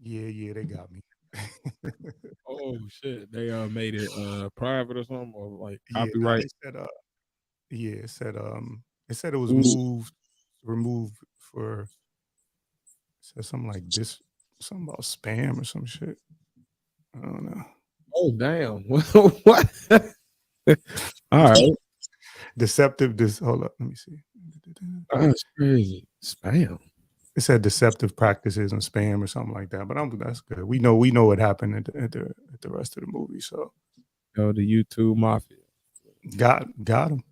Yeah, they got me. Oh shit, they made it private or something or like Yeah, nah, copyright. they said yeah, it said it was Ooh. removed for said something like this, something about spam or some shit. I don't know. Oh damn. What? All right. Deceptive hold up, let me see. That's crazy. Spam. It said deceptive practices and spam or something like that. But that's good. We know what happened at the rest of the movie. So Yo, the YouTube mafia. got him.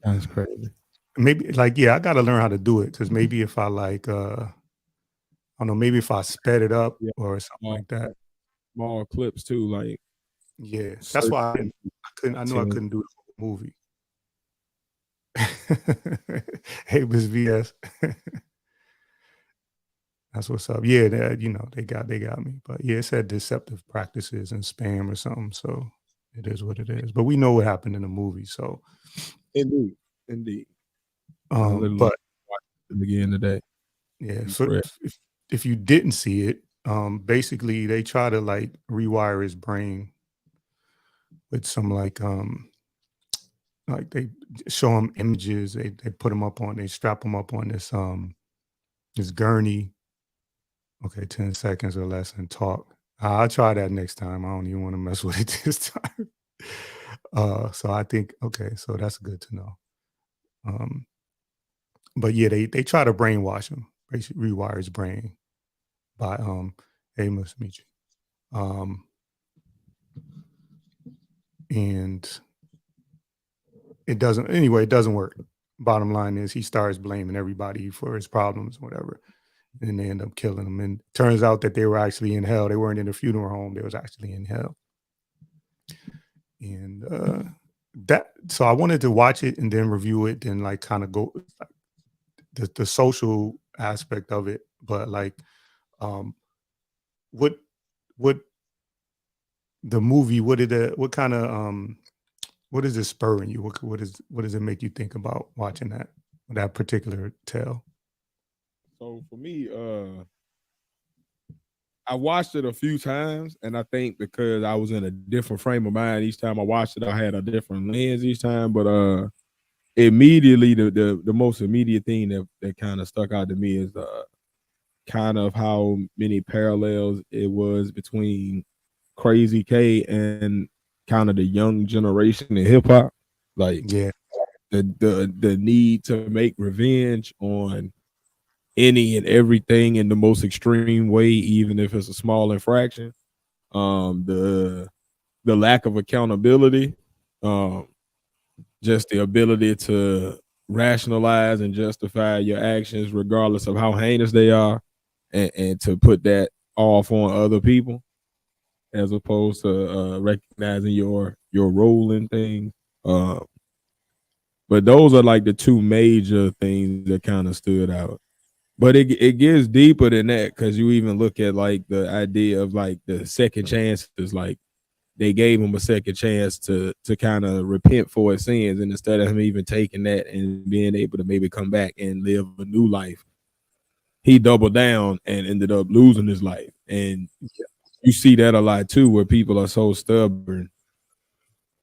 That's crazy. Maybe like yeah, I got to learn how to do it because maybe if I like I don't know, maybe if I sped it up Yeah. or something Small, like that. small clips too, like Yeah, that's certain why I couldn't. I knew I 10. couldn't do the whole movie. Hey, Miss VS. That's what's up. Yeah, they got me. But yeah, it said deceptive practices and spam or something. So it is what it is. But we know what happened in the movie. So Indeed. Indeed. I literally but watched it again today. yeah, Be so correct. if you didn't see it, basically they try to like rewire his brain with some like they show him images, they put him up on, they strap him up on this gurney. Okay, 10 seconds or less and talk. I'll try that next time. I don't even want to mess with it this time. So I think okay, so that's good to know. Um, but yeah, they try to brainwash him, basically rewire his brain by Amos Michi. Um, and it doesn't anyway, it doesn't work. Bottom line is he starts blaming everybody for his problems, whatever. And they end up killing him. And turns out that they were actually in hell. They weren't in a funeral home, they was actually in hell. And that so I wanted to watch it and then review it and like kind of go like, the social aspect of it, but like um what what the movie what did it what kind of what is it spurring you? What does it make you think about watching that particular tale? So for me, I watched it a few times, and I think because I was in a different frame of mind each time I watched it, I had a different lens each time. But immediately, the most immediate thing that kind of stuck out to me is kind of how many parallels it was between Crazy K and kind of the young generation in hip hop, like Yeah, the need to make revenge on any and everything in the most extreme way, even if it's a small infraction. The lack of accountability, um, just the ability to rationalize and justify your actions, regardless of how heinous they are, and to put that off on other people, as opposed to recognizing your role in things. Uh, but those are like the two major things that kind of stood out. But it gets deeper than that because you even look at like the idea of like the second chances, like they gave him a second chance to kind of repent for his sins, and instead of him even taking that and being able to maybe come back and live a new life, he doubled down and ended up losing his life. And you see that a lot too, where people are so stubborn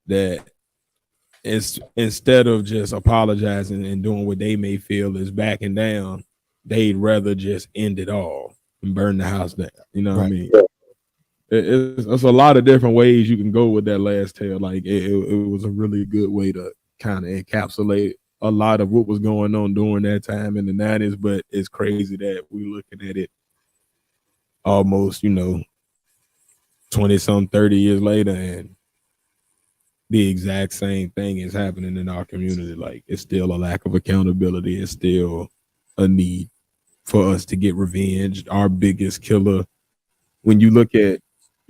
that instead of just apologizing and doing what they may feel is backing down, they'd rather just end it all and burn the house down. You know what I right. mean? It's a lot of different ways you can go with that last tale. Like it was a really good way to kind of encapsulate a lot of what was going on during that time in the 90s. But it's crazy that we're looking at it almost, 20 some 30 years later, and the exact same thing is happening in our community. Like it's still a lack of accountability. It's still a need for us to get revenge. Our biggest killer, when you look at,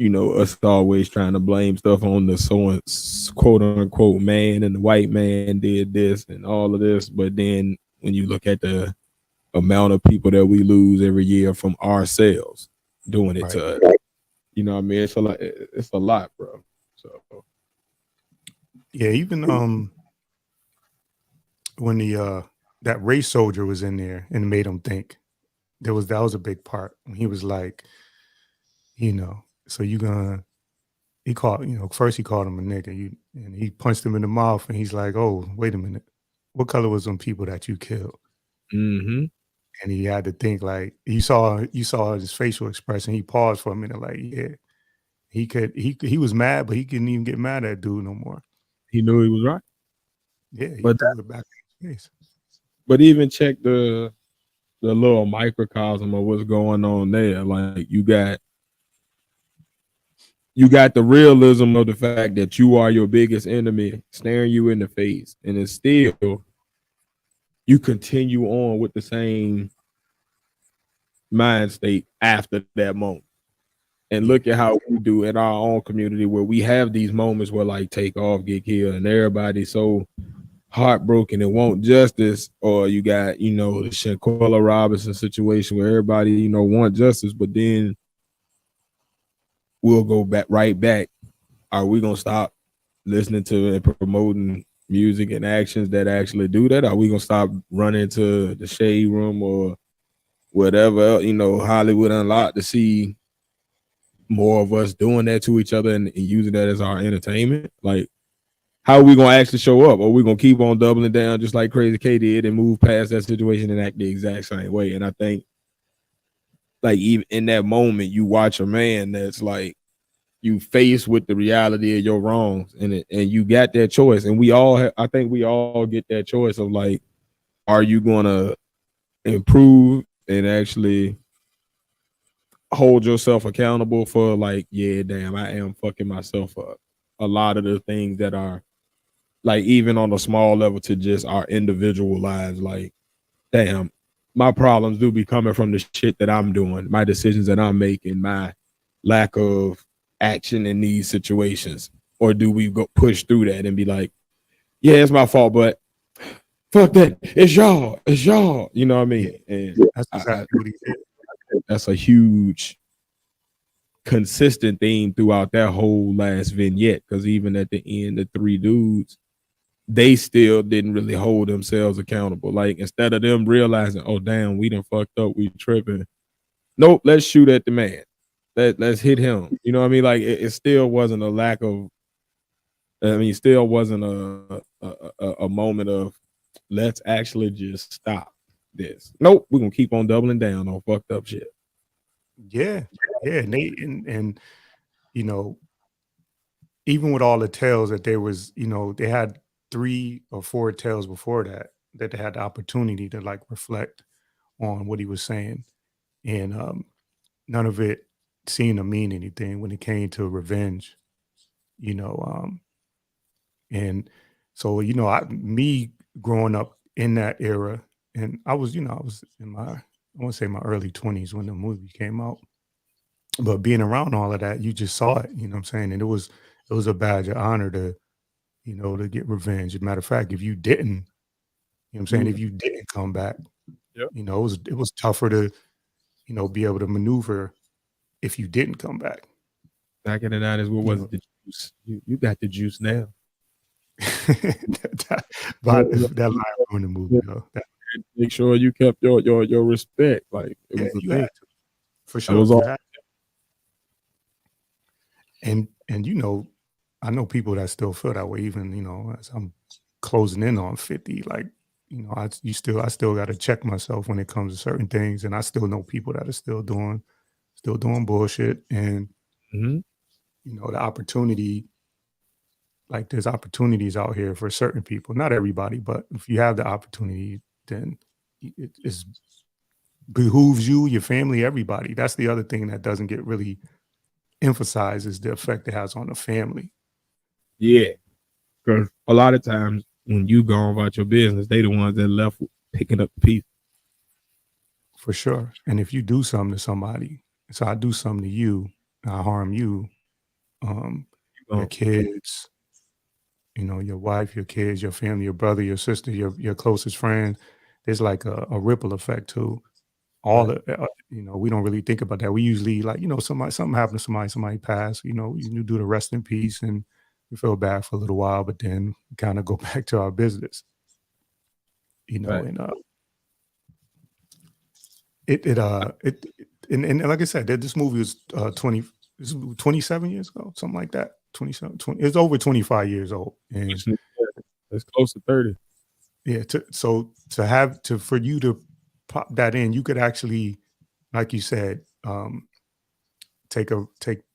us always trying to blame stuff on the so and quote unquote man, and the white man did this and all of this, but then when you look at the amount of people that we lose every year from ourselves doing it Right. to us, you know what I mean? It's a lot. It's a lot, bro. So Yeah, even when the that race soldier was in there and made him think. that was a big part when he was like, you know, so you gonna he called, first he called him a nigga, and he punched him in the mouth, and he's like, "Oh, wait a minute, what color was them people that you killed?" Mm-hmm. And he had to think like you saw his facial expression. He paused for a minute, like, yeah, he was mad, but he couldn't even get mad at dude no more. He knew he was right. Yeah, he But threw it back in his face. but even check the little microcosm of what's going on there. Like you got the realism of the fact that you are your biggest enemy staring you in the face, and it's still you continue on with the same mind state after that moment. And look at how we do in our own community where we have these moments where like take off, get killed, and everybody's so heartbroken and want justice. Or you got, the Shanquella Robinson situation where everybody, want justice, but then we'll go right back. Are we gonna stop listening to and promoting music and actions that actually do that? Are we gonna stop running to the shade room or whatever, Hollywood Unlocked to see more of us doing that to each other and using that as our entertainment? Like, how are we gonna actually show up? Or are we gonna keep on doubling down just like Crazy K did and move past that situation and act the exact same way? And I think, like, even in that moment, you watch a man that's like, you faced with the reality of your wrongs, and you got that choice. And I think we all get that choice of like, are you gonna improve and actually hold yourself accountable for like, yeah, damn, I am fucking myself up. A lot of the things that are like, even on a small level to just our individual lives, like, damn, my problems do be coming from the shit that I'm doing, my decisions that I'm making, my lack of action in these situations. Or do we go push through that and be like, yeah, it's my fault, but fuck that, it's y'all, you know what I mean? And That's exactly what he did. that's a huge consistent theme throughout that whole last vignette, because even at the end, the three dudes, they still didn't really hold themselves accountable. Like, instead of them realizing, oh damn, we done fucked up, we tripping, nope, let's shoot at the man, let's hit him, you know what I mean? Like, it still wasn't a lack of, still wasn't a moment of let's actually just stop this. Nope, we're gonna keep on doubling down on fucked up shit. Yeah, and and even with all the tales that there was, they had 3 or 4 tales before that they had the opportunity to like reflect on what he was saying, and none of it seemed to mean anything when it came to revenge, you know. And so me growing up in that era, and I was in my I want to say my early 20s when the movie came out, but being around all of that, you just saw it, you know what I'm saying? And it was a badge of honor to get revenge. As a matter of fact, if you didn't, what I'm saying, if you didn't come back, Yep. it was tougher to, be able to maneuver if you didn't come back. Back in the 90s, what was know. it? The juice. You got the juice now. But that line from the movie though. Make sure you kept your respect. Like, it was a You thing. had to, for That sure. was You all. had and I know people that still feel that way, even as I'm closing in on 50. Like, I still got to check myself when it comes to certain things, and I still know people that are still doing bullshit, and Mhm. the opportunity, like there's opportunities out here for certain people, not everybody, but if you have the opportunity, then it behooves you, your family, everybody. That's the other thing that doesn't get really emphasized, is the effect it has on the family. Yeah, because a lot of times when you go about your business, they the ones that left picking up the piece. For sure. And if you do something to somebody, so I do something to you, I harm you, your Um, kids, your wife, your kids, your family, your brother, your sister, your closest friend, there's like a ripple effect to all right. the, we don't really think about that. We usually like, something happened to somebody passed, you do the rest in peace, and we feel bad for a little while, but then kind of go back to our business, Right. and and like I said, this movie was 27 years ago, something like that. 27, 20, it's over 25 years old. And it's close to 30. Yeah, for you to pop that in, you could actually, like you said, take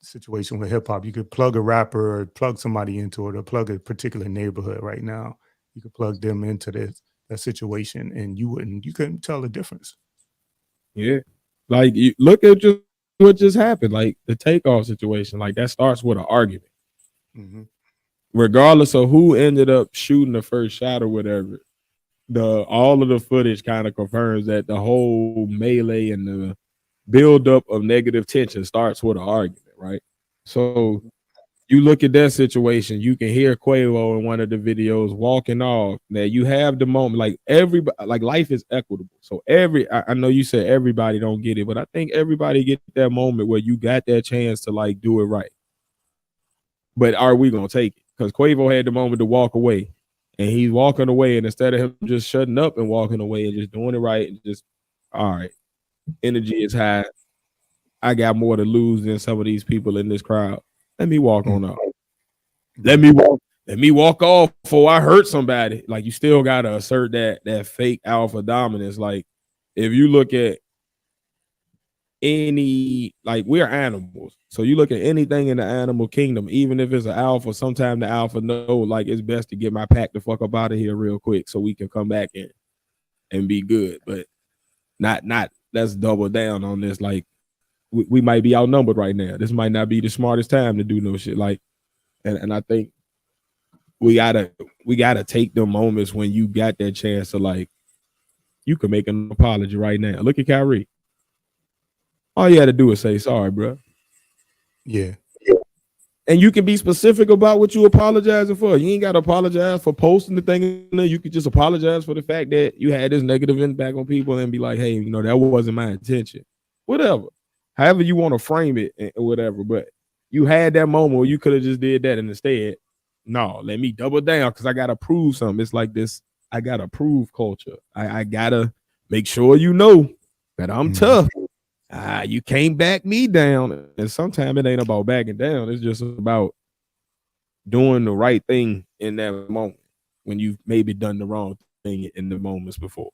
situation with hip hop. You could plug a rapper or plug somebody into it, or plug a particular neighborhood right now. You could plug them into that situation, and you couldn't tell the difference. Yeah, like you look at just what just happened, like the Takeoff situation. Like that starts with an argument, regardless of who ended up shooting the first shot or whatever. All of the footage kind of confirms that the whole melee and the buildup of negative tension starts with an argument, right? So you look at that situation, you can hear Quavo in one of the videos walking off. Now you have the moment, like everybody, like life is equitable. So I know you said everybody don't get it, but I think everybody get that moment where you got that chance to like do it right. But are we gonna take it? Because Quavo had the moment to walk away, and he's walking away, and instead of him just shutting up and walking away and just doing it right, and just all right, energy is high. I got more to lose than some of these people in this crowd. Let me walk on off. Let me walk off before I hurt somebody. Like you still gotta assert that fake alpha dominance. Like if you look at any, like we're animals. So you look at anything in the animal kingdom, even if it's an alpha, sometimes the alpha know like it's best to get my pack the fuck up out of here real quick so we can come back in and be good. But not let's double down on this. Like we might be outnumbered right now. This might not be the smartest time to do no shit. Like, and I think we gotta take the moments when you got that chance to like, you can make an apology right now. Look at Kyrie. All you had to do is say sorry, bro. Yeah. And you can be specific about what you apologizing for. You ain't got to apologize for posting the thing. You could just apologize for the fact that you had this negative impact on people and be like, hey, that wasn't my intention. Whatever. However you want to frame it or whatever. But you had that moment where you could have just did that, and instead, no, let me double down because I got to prove something. It's like this, I got to prove culture. I got to make sure that I'm tough. You can't back me down. And sometimes it ain't about backing down. It's just about doing the right thing in that moment when you've maybe done the wrong thing in the moments before.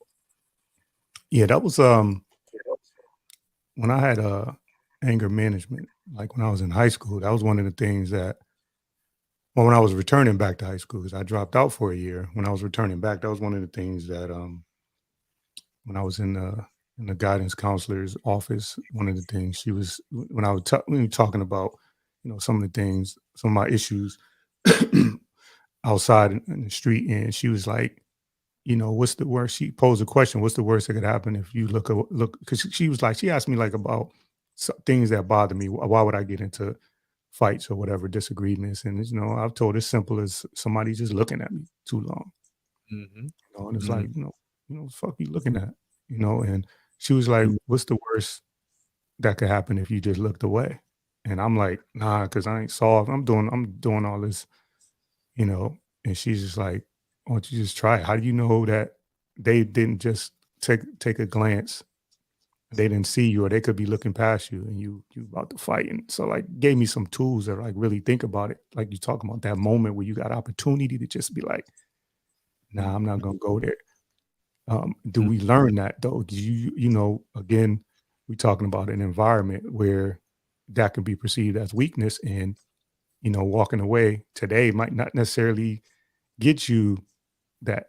Yeah, that was when I had anger management, like when I was in high school. That was one of the things that, well, when I was returning back to high school, because I dropped out for a year. When I was returning back, that was one of the things that when I was in the guidance counselor's office, one of the things she was, when I was talking about, some of the things, some of my issues outside in the street, and she was like, what's the worst? She posed a question: what's the worst that could happen if you look? Because she was like, she asked me like about things that bother me. Why would I get into fights or whatever, disagreements? And I've told as simple as somebody just looking at me too long. And it's like, fuck you looking at, and she was like, what's the worst that could happen if you just looked away? And I'm like, nah, because I ain't soft. I'm doing all this, and she's just like, why don't you just try it? How do you know that they didn't just take a glance? They didn't see you, or they could be looking past you and you about to fight. And so like gave me some tools that like really think about it. Like you talking about that moment where you got opportunity to just be like, nah, I'm not gonna go there. Do we learn that though? Do again, we're talking about an environment where that can be perceived as weakness, and walking away today might not necessarily get you that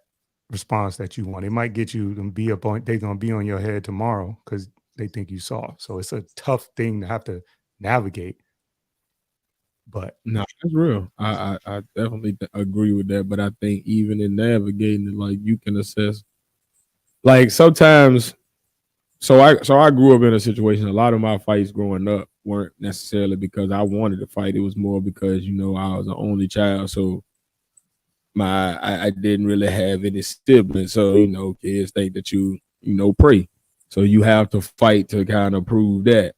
response that you want. It might get you to be they're gonna be on your head tomorrow because they think you soft. So it's a tough thing to have to navigate. But no, that's real. I definitely agree with that. But I think even in navigating it, like you can assess, like sometimes. So I grew up in a situation. A lot of my fights growing up weren't necessarily because I wanted to fight. It was more because I was the only child. So I didn't really have any siblings. So kids think that you pray. So you have to fight to kind of prove that.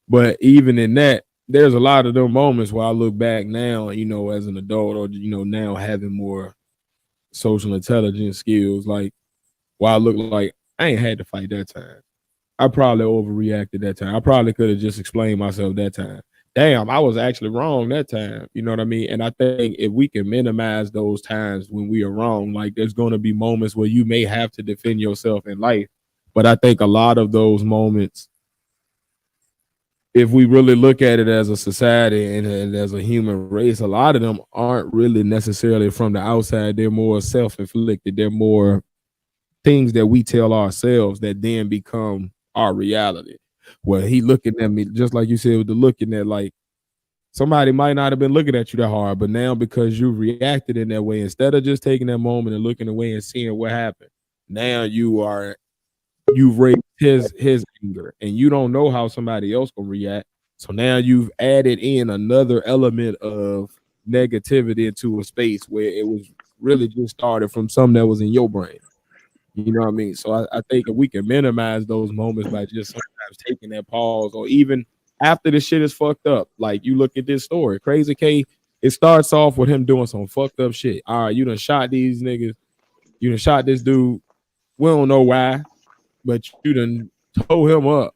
But even in that, there's a lot of them moments where I look back now, as an adult, or now having more social intelligence skills, like where I look like I ain't had to fight that time. I probably overreacted that time. I probably could have just explained myself that time. Damn, I was actually wrong that time. You know what I mean? And I think if we can minimize those times when we are wrong, like there's going to be moments where you may have to defend yourself in life. But I think a lot of those moments, if we really look at it as a society and as a human race, a lot of them aren't really necessarily from the outside. They're more self-inflicted. They're more things that we tell ourselves that then become our reality. Well, he looking at me, just like you said, with the looking at, like, somebody might not have been looking at you that hard, but now because you reacted in that way, instead of just taking that moment and looking away and seeing what happened, now you've raised his anger, and you don't know how somebody else gonna react. So now you've added in another element of negativity into a space where it was really just started from something that was in your brain. You know what I mean? So I think if we can minimize those moments by just sometimes taking that pause, or even after the shit is fucked up. Like, you look at this story, Crazy K, it starts off with him doing some fucked up shit. All right, you done shot these niggas, you done shot this dude. We don't know why, but you done tore him up.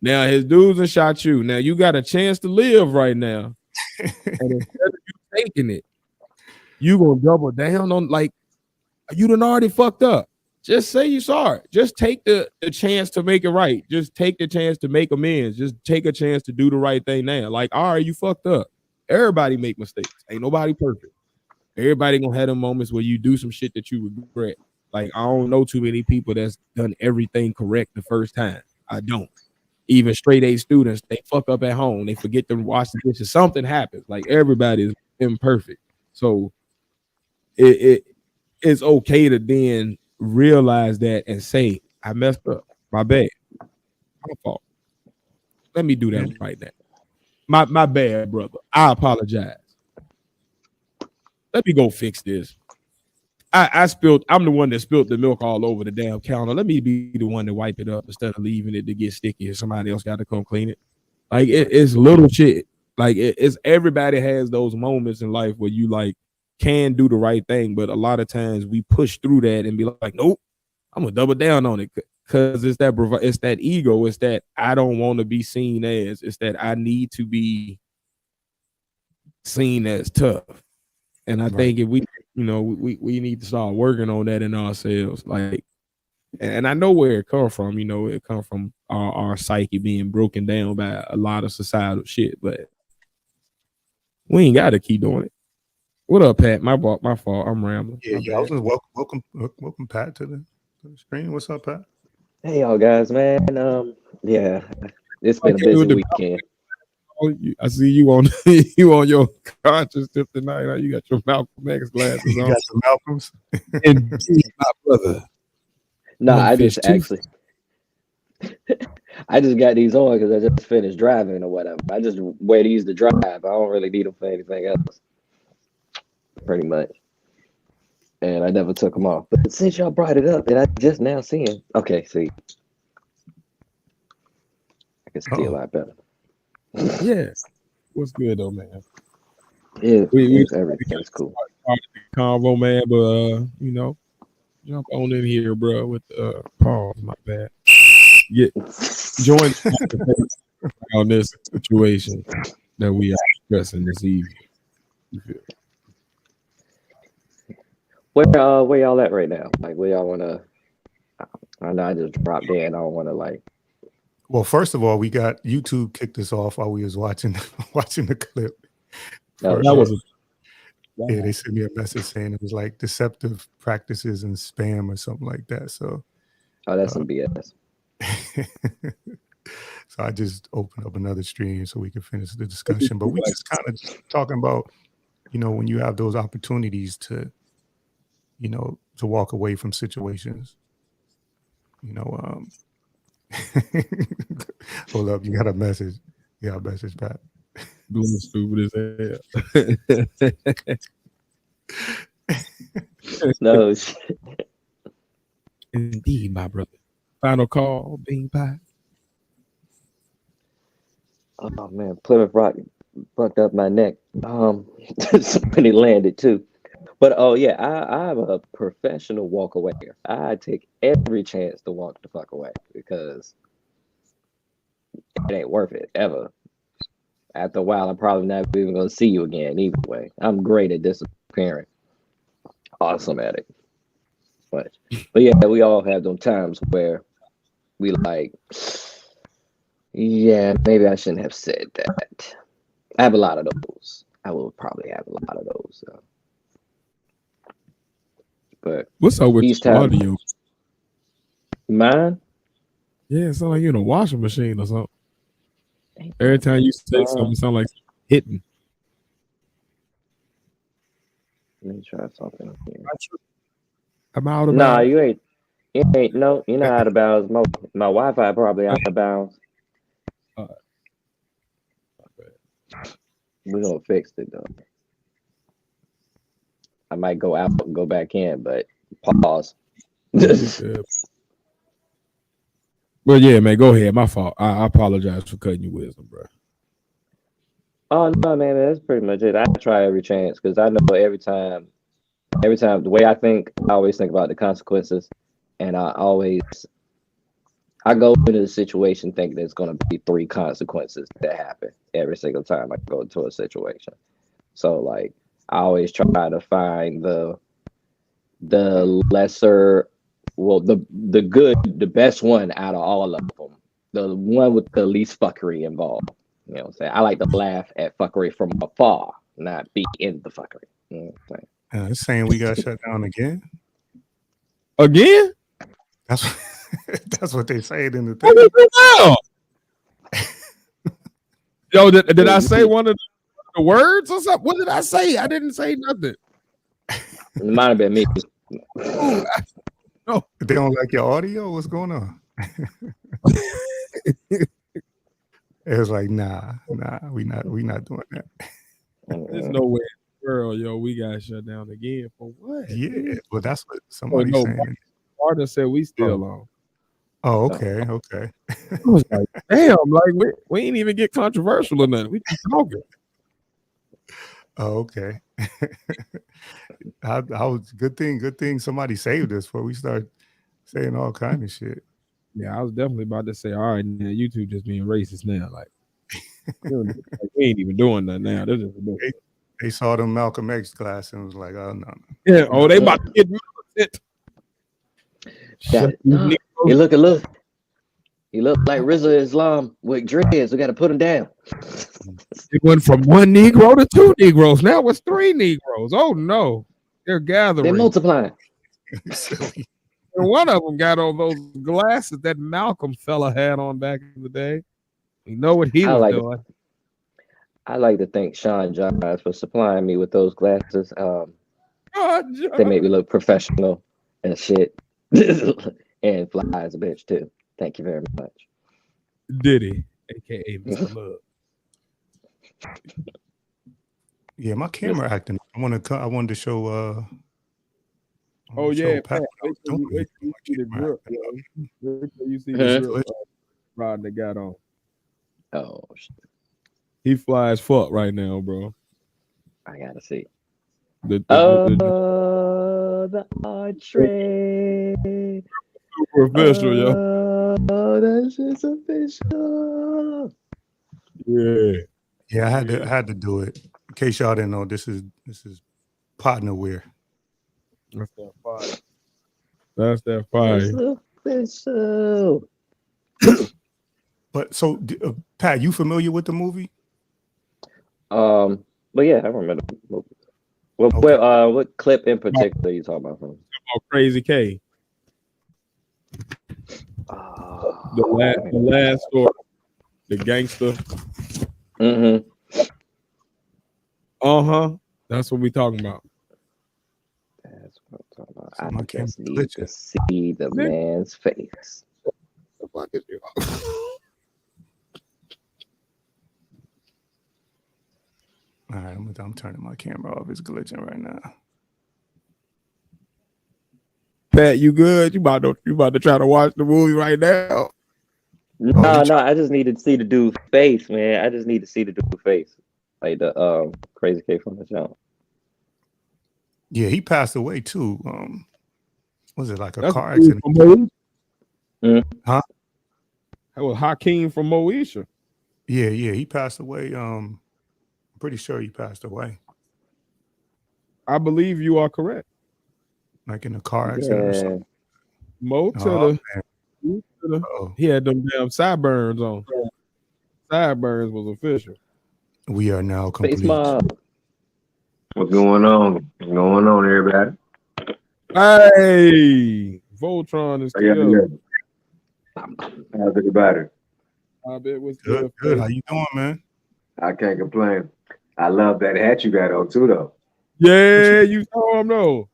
Now his dudes done shot you. Now you got a chance to live right now. And instead of you taking it, you gonna double down on, like, you done already fucked up. Just say you sorry. Just take the chance to make it right. Just take the chance to make amends. Just take a chance to do the right thing now. Like, all right, you fucked up. Everybody make mistakes. Ain't nobody perfect. Everybody gonna have them moments where you do some shit that you regret. Like, I don't know too many people that's done everything correct the first time. I don't. Even straight A students, they fuck up at home. They forget to wash the dishes. Something happens. Like, everybody is imperfect. So it's okay to then realize that and say, I messed up. My bad. My fault. Let me do that right now. My bad, brother. I apologize. Let me go fix this. I'm the one that spilled the milk all over the damn counter. Let me be the one to wipe it up instead of leaving it to get sticky and somebody else got to come clean it. Like, it's little shit. Like, it's everybody has those moments in life where you, like, can do the right thing, but a lot of times we push through that and be like, nope, I'm gonna double down on it, because it's that ego, it's that I don't want to be seen as, it's that I need to be seen as tough. And I think if we, we need to start working on that in ourselves. Like, and I know where it comes from. It comes from our psyche being broken down by a lot of societal shit, but we ain't got to keep doing it. What up, Pat? My fault. I'm rambling. Yeah, I was welcome Pat to the screen. What's up, Pat? Hey, y'all guys, man. Yeah, it's been a busy weekend. I see you on your conscious tip tonight. Huh? You got your Malcolm X glasses on. You got some Malcolms? Indeed, my brother. No, I just got these on because I just finished driving or whatever. I just wear these to drive. I don't really need them for anything else. Pretty much. And I never took them off. But since y'all brought it up, and I just now seeing, okay, see, I can see a lot better. Yes. What's good though, man? Yeah, everything's cool. Convo, man, but jump on in here, bro. With pause, my bad. Join on this situation that we are discussing this evening. Where y'all at right now? Like, where y'all wanna? I know I just dropped in. I don't want to like. Well, first of all, we got YouTube kicked us off while we was watching the clip. Yeah, they sent me a message saying it was like deceptive practices and spam or something like that. So, that's some BS. So I just opened up another stream so we could finish the discussion. But we just kind of talking about, when you have those opportunities to, to walk away from situations, hold up, you got a message. Yeah, a message back. Doing stupid as hell. No shit. Indeed, my brother. Final call, Bean Pie. Oh man, Plymouth Rock fucked up my neck. When he landed too. But oh yeah, I'm a professional walk away. I take every chance to walk the fuck away because it ain't worth it ever. After a while, I'm probably not even gonna see you again. Either way, I'm great at disappearing. Awesome at it. But yeah, we all have those times where we like, yeah, maybe I shouldn't have said that. I have a lot of those. I will probably have a lot of those. But What's up with East your Town. audio? mine, Yeah, it sounds like you're in a washing machine or something. Every time you say something, it sounds like hitting. let me try something here. I'm out of Nah, bounds. you ain't. No, you're not out of bounds. My Wi-Fi probably out of bounds. We're gonna fix it though. I might go out and go back in, but pause. Yeah. Well, yeah, man, go ahead. My fault. I apologize for cutting you wisdom, bro. Oh no, man, that's pretty much it. I try every chance because I know every time the way I think, I always think about the consequences, and I go into the situation thinking there's gonna be 3 consequences that happen every single time I go into a situation. So like I always try to find the lesser, well, the good, the best one out of all of them, the one with the least fuckery involved. You know what I'm saying? I like to laugh at fuckery from afar, not be in the fuckery. You know what I'm saying? It's saying we got shut down again. Again? That's that's what they say in the What thing. we do now? Yo, did I say one of the words or something? What did I say? I didn't say nothing. It might have been me. No. They don't like your audio. What's going on? It was like, nah, we not doing that. There's no way in the world, yo, we got shut down again for what? Yeah, well, that's what somebody's no, saying. Martin said we still on. Oh, okay. I was like, damn, like we ain't even get controversial or nothing. We just talking. Oh, okay. I was good thing somebody saved us before we start saying all kind of shit. Yeah, I was definitely about to say, all right, now you two just being racist now. Like we ain't even doing that now. This is ridiculous. They saw them Malcolm X class and was like, oh no. Yeah, oh, they about to get it. He look. He looked like Rizza Islam with dreads. We got to put him down. It went from 1 Negro to 2 Negroes. Now it's 3 Negroes. Oh no, they're gathering. They're multiplying. And one of them got on those glasses that Malcolm fella had on back in the day. You know what he was doing. I like to thank Sean Johns for supplying me with those glasses. They make me look professional and shit. And fly as a bitch too. Thank you very much. Diddy, aka Mr. Love. Yeah, my camera acting. I wanted to show Oh yeah, Pat, wait till you see the drip. Wait till you see the drip Rod that got on. Oh shit. He flies fuck right now, bro. I gotta see. The entree. Super official, yo. Oh, that shit's official. Yeah. Yeah, I had to do it. In case y'all didn't know, this is partner wear. That's that fire. That's that fire. It's official. But so, Pat, you familiar with the movie? But yeah, I remember the movie. Well, Okay. what clip in particular are you talking about from? Oh, Crazy K. The last story. The gangster. Mm-hmm. Uh-huh. That's what we talking about. That's what I'm talking about. So I my just camera's need glitching. to see the man's face. The fuck is you? All right, I'm turning my camera off. It's glitching right now. Pat, you good? You about to try to watch the movie right now? No, I just need to see the dude's face, man. I just need to see the dude's face. Like the Crazy K from the show. Yeah, he passed away too. Was it like a That's car a dude accident? from Moesha. Huh? That was Hakeem from Moesha. Yeah, he passed away. I'm pretty sure he passed away, I believe you are correct. like in a car accident or something. Mo to Oh, the, oh, he had them damn sideburns on. Sideburns was official. we are now Face complete. mob. What's going on? What's going on, everybody? Hey, Voltron is How y'all still. doing? How's everybody? I bet was Good, good. How you doing, man? I can't complain. I love that hat you got on too, though. Yeah, you saw him though.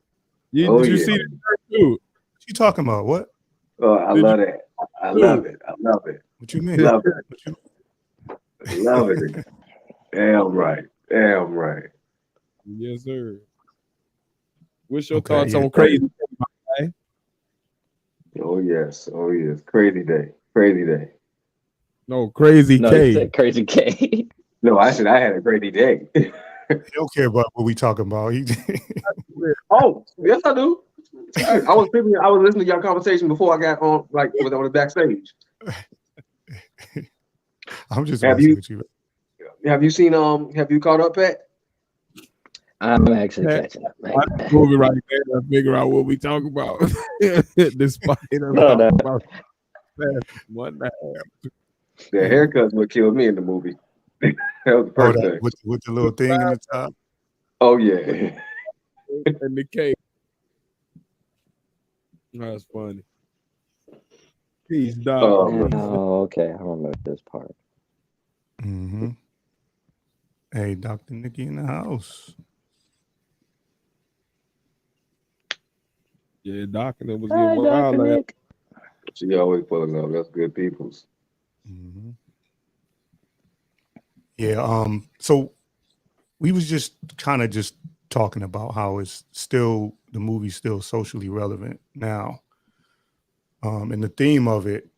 Oh, Did you yeah. see the shirt too? What you talking about? What? Oh, I Did love that. I love it. I love it. What you mean? Love it. What you, Love it. Damn right. Damn right. Yes, sir. What's your Okay, thoughts yeah. on crazy? Oh yes. Oh yes. Crazy day. Crazy day. No, crazy No, K. he said Crazy K. No, I said I had a crazy day. he don't care about what we talking about. He, Oh, yes, I do. I was listening to your conversation before I got on, like when I was backstage. I'm just Have messing you- with you. Have you seen? Have you caught up, Pat? I'm actually Yeah. catching up. I movie right there to figure out what we talk about. Despite us No, no. talking about one night. The haircut's what killed me in the movie. That was the Oh, first that, thing. with the little thing in the top. Oh yeah. And the cake. That's funny. Peace, dog. Oh, man. Oh, okay. I remember this part. Mm-hmm. Hey, Dr. Nikki in the house. Yeah, Doc, and it was Hi, getting wild. Dr. Like, Nick. She always pulling up. That's good peoples. Mm-hmm. Yeah. So we was just kind of just talking about how it's still the movie's still socially relevant now, and the theme of it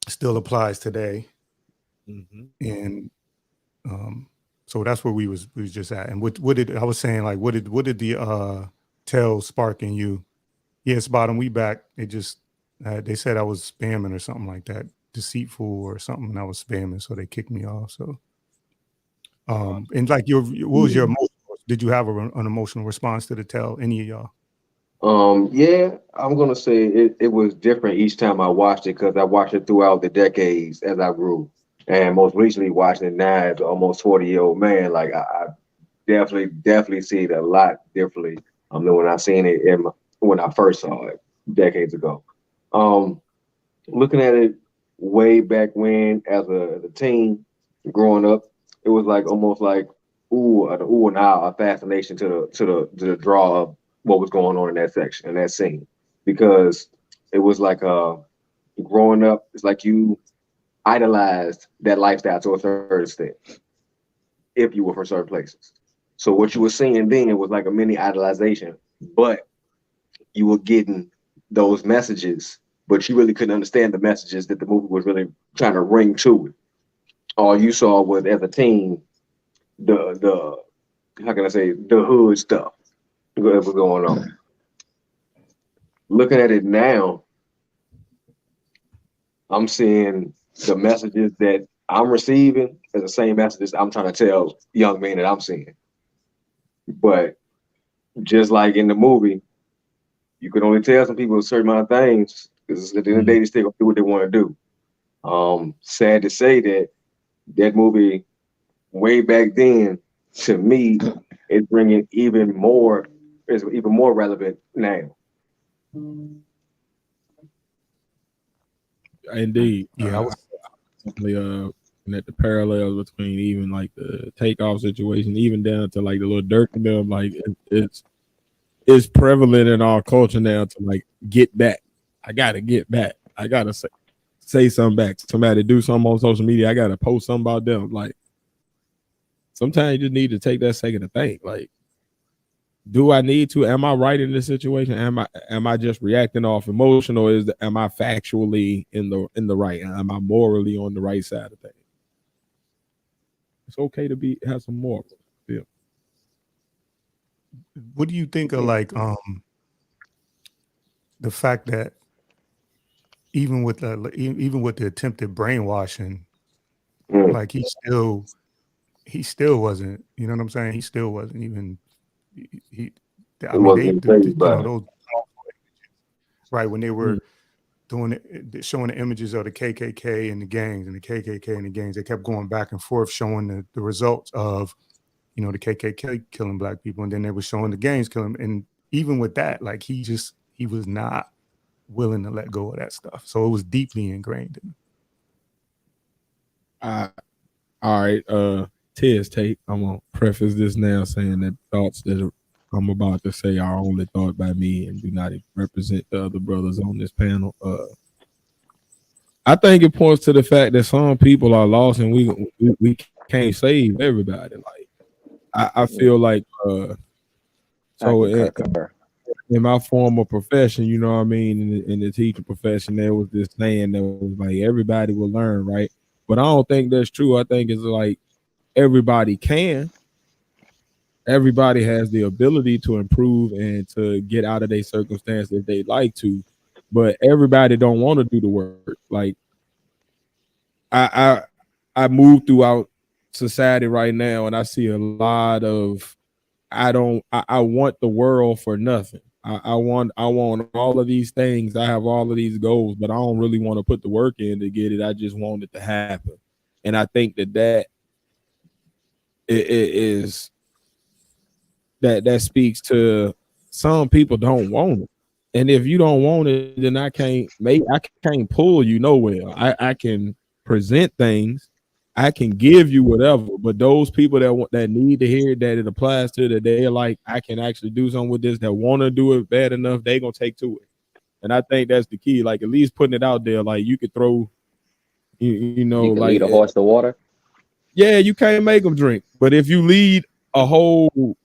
still applies today, and so that's where we was just at. And what did I was saying, like what did the tell spark in you? Yes, bottom, we back. They just they said I was spamming or something like that, deceitful or something, and I was spamming, so they kicked me off. So, and like what was your emotional? Did you have an emotional response to the tell? Any of y'all? Yeah, I'm gonna say it was different each time I watched it because I watched it throughout the decades as I grew, and most recently watching it now as an almost 40-year-old man. Like I definitely see it a lot differently than when I seen it when I first saw it decades ago. Looking at it way back when as a teen growing up, it was like almost like ooh and ah, a fascination to the draw of what was going on in that section and that scene, because it was like growing up, it's like you idolized that lifestyle to a certain extent if you were from certain places. So what you were seeing then was like a mini idolization, but you were getting those messages, but you really couldn't understand the messages that the movie was really trying to ring to it. All you saw was, as a teen, the how can I say, the hood stuff that was going on. Looking at it now, I'm seeing the messages that I'm receiving as the same messages I'm trying to tell young men that I'm seeing. But just like in the movie, you can only tell some people a certain amount of things because at the end of the day, they still gonna do what they want to do. Sad to say that movie way back then, to me, is bringing even more relevant now. Indeed. Yeah, I was. Definitely at the parallels between even like the takeoff situation, even down to like the little Dirk and them, like it's prevalent in our culture now to like get back. I gotta get back. I gotta say something back. Somebody do something on social media. I gotta post something about them. Like sometimes you just need to take that second to think. Like, do I need to? Am I right in this situation? Am I just reacting off emotion, or am I factually in the right? Am I morally on the right side of things? It's okay to have some morals. Yeah. what do you think of like the fact that even with the attempted brainwashing, Mm. like he still wasn't, you know what I'm saying? He still wasn't even he I It mean wasn't even thinking about it. those right when they were doing it, showing the images of the KKK and the gangs and the KKK and the gangs, they kept going back and forth showing the results of, you know, the KKK killing black people, and then they were showing the gangs killing, and even with that, like he was not willing to let go of that stuff, so it was deeply ingrained in him. All right, Ted's take. I'm gonna preface this now saying that thoughts that I'm about to say are only thought by me and do not represent the other brothers on this panel. I think it points to the fact that some people are lost and we can't save everybody. Like I feel like so in my former profession, you know what I mean, in the teacher profession, there was this saying that was like everybody will learn, right? But I don't think that's true. I think it's like everybody can. Everybody has the ability to improve and to get out of their circumstance if they like to, but everybody don't want to do the work. Like I move throughout society right now and I see a lot of I want the world for nothing. I want all of these things. I have all of these goals, but I don't really want to put the work in to get it. I just want it to happen. And I think that is that speaks to some people don't want it. And if you don't want it, then I can't pull you nowhere. I can present things, I can give you whatever, but those people that need to hear that it applies to, that they're like, I can actually do something with this, that want to do it bad enough, they gonna take to it. And I think that's the key. Like at least putting it out there, like you could throw, you know, you can like lead a horse to water. Yeah, you can't make them drink, but if you lead a whole,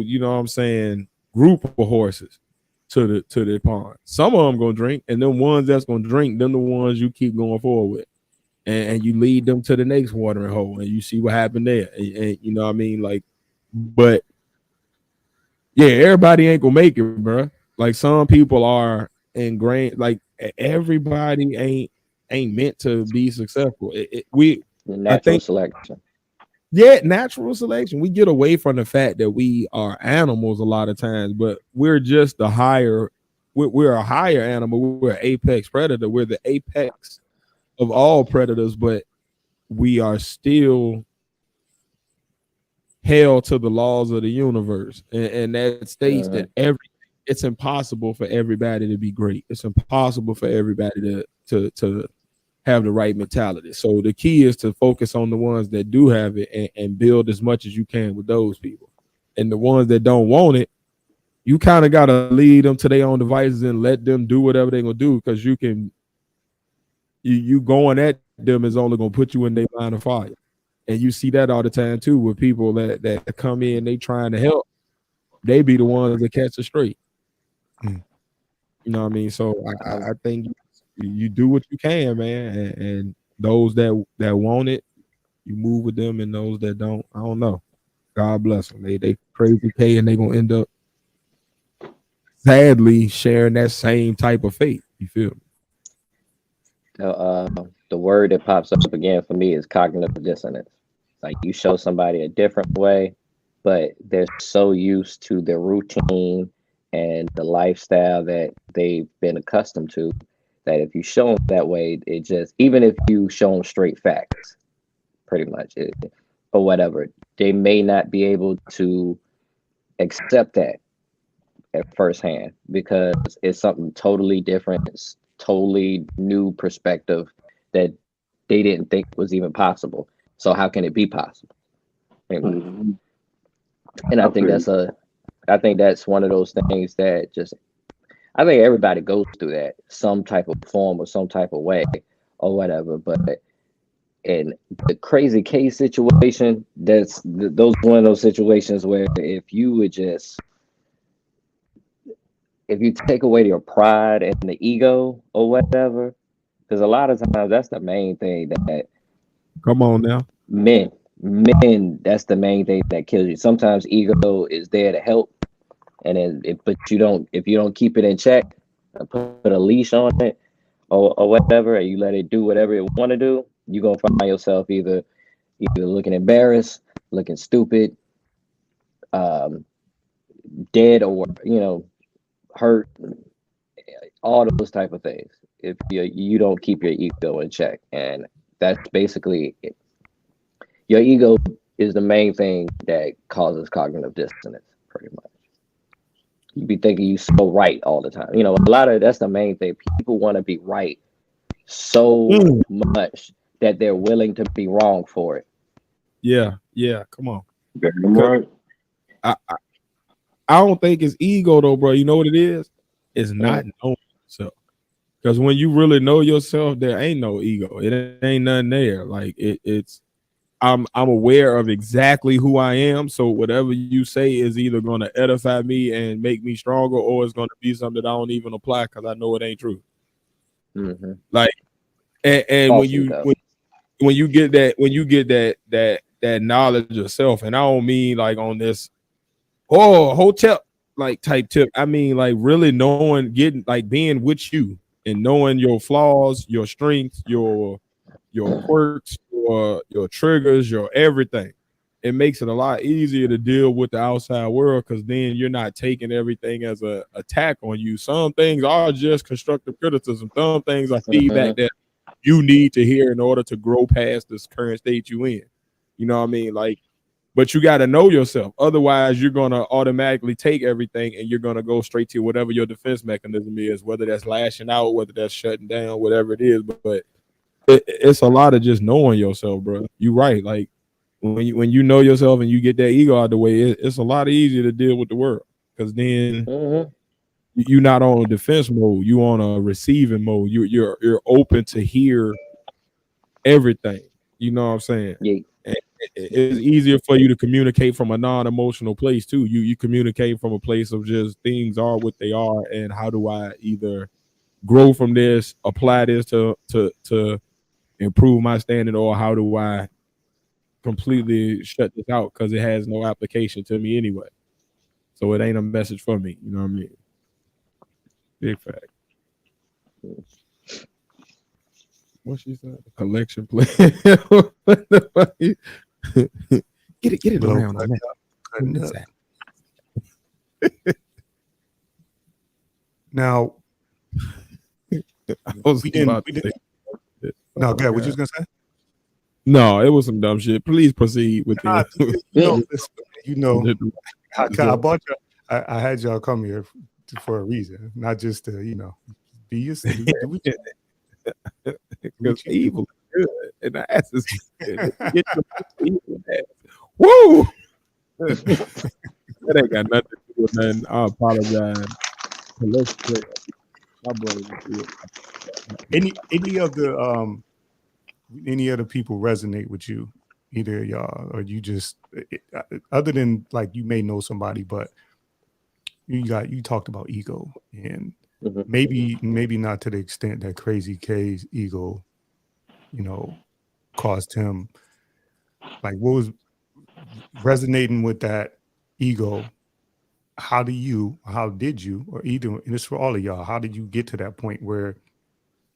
you know what I'm saying, group of horses to the pond, some of them gonna drink, and them ones that's gonna drink, them the ones you keep going forward with. And you lead them to the next watering hole and you see what happened there. And you know what I mean? Like, but yeah, everybody ain't gonna make it, bro. Like some people are ingrained, like everybody ain't meant to be successful. Natural selection. Yeah, natural selection. We get away from the fact that we are animals a lot of times, but we're just we're a higher animal. We're an apex predator. We're the apex of all predators, but we are still held to the laws of the universe, and that states that it's impossible for everybody to be great. It's impossible for everybody to have the right mentality. So the key is to focus on the ones that do have it and build as much as you can with those people. And the ones that don't want it, you kind of got to lead them to their own devices and let them do whatever they're gonna do, because you going at them is only gonna put you in their line of fire. And you see that all the time too with people that come in, they trying to help, they be the ones that catch the straight. You know what I mean? So I think you do what you can, man, and those that want it, you move with them, and those that don't, I don't know. God bless them. They crazy K, and they gonna end up sadly sharing that same type of fate. You feel me? The word that pops up again for me is cognitive dissonance. Like you show somebody a different way, but they're so used to the routine and the lifestyle that they've been accustomed to, that if you show them that way, it just, even if you show them straight facts, pretty much, or whatever, they may not be able to accept that at first hand, because it's something totally different. It's totally new perspective that they didn't think was even possible. So how can it be possible? And I think that's one of those things that just, I think everybody goes through that some type of form or some type of way or whatever. But in the crazy case situation, those one of those situations where if you take away your pride and the ego or whatever, because a lot of times that's the main thing that come on now, men men, that's the main thing that kills you. Sometimes ego is there to help, and then but if you don't keep it in check, put a leash on it or whatever, and you let it do whatever it want to do, you're gonna find yourself either looking embarrassed, looking stupid, um, dead, or hurt, all those type of things. If you don't keep your ego in check, and that's basically it. Your ego is the main thing that causes cognitive dissonance, pretty much. You be thinking you so right all the time. A lot of that's the main thing. People want to be right so much that they're willing to be wrong for it. Yeah, come on. Right. I don't think it's ego though, bro. You know what it is? It's not knowing yourself. Because when you really know yourself, there ain't no ego. It ain't nothing there. Like it's I'm aware of exactly who I am. So whatever you say is either going to edify me and make me stronger, or it's going to be something that I don't even apply because I know it ain't true. Mm-hmm. Like, and when you get that knowledge of self, and I don't mean like on this hotel like type tip. I mean like really knowing, being with you and knowing your flaws, your strengths, your quirks, your triggers, your everything. It makes it a lot easier to deal with the outside world because then you're not taking everything as a attack on you. Some things are just constructive criticism. Some things are feedback that you need to hear in order to grow past this current state you in. You know what I mean? Like, but you got to know yourself. Otherwise, you're going to automatically take everything and you're going to go straight to whatever your defense mechanism is, whether that's lashing out, whether that's shutting down, whatever it is. But it's a lot of just knowing yourself, bro. You're right. Like when you know yourself and you get that ego out of the way, it's a lot easier to deal with the world because then you're not on defense mode. You on a receiving mode. You're open to hear everything. You know what I'm saying? Yeah. It's easier for you to communicate from a non-emotional place too. You communicate from a place of just things are what they are, and how do I either grow from this, apply this to improve my standing, or how do I completely shut this out because it has no application to me anyway. So it ain't a message for me. You know what I mean? Big fact. What she said? Collection play. Get it around on that. Now, I was about to say. No, good. What you was gonna say? No, it was some dumb shit. Please proceed with the. I bought you. I had y'all come here for a reason, not just to be used to. Because evil is good, and the ass is good. Get your evil ass. Woo! That ain't got nothing to do with nothing. I apologize. Let's play. My brother. Any of the people resonate with you, either y'all, or you just other than like you may know somebody, but you talked about ego, and maybe not to the extent that Crazy K's ego, caused him. Like, what was resonating with that ego? How did you, or either, and it's for all of y'all, how did you get to that point where,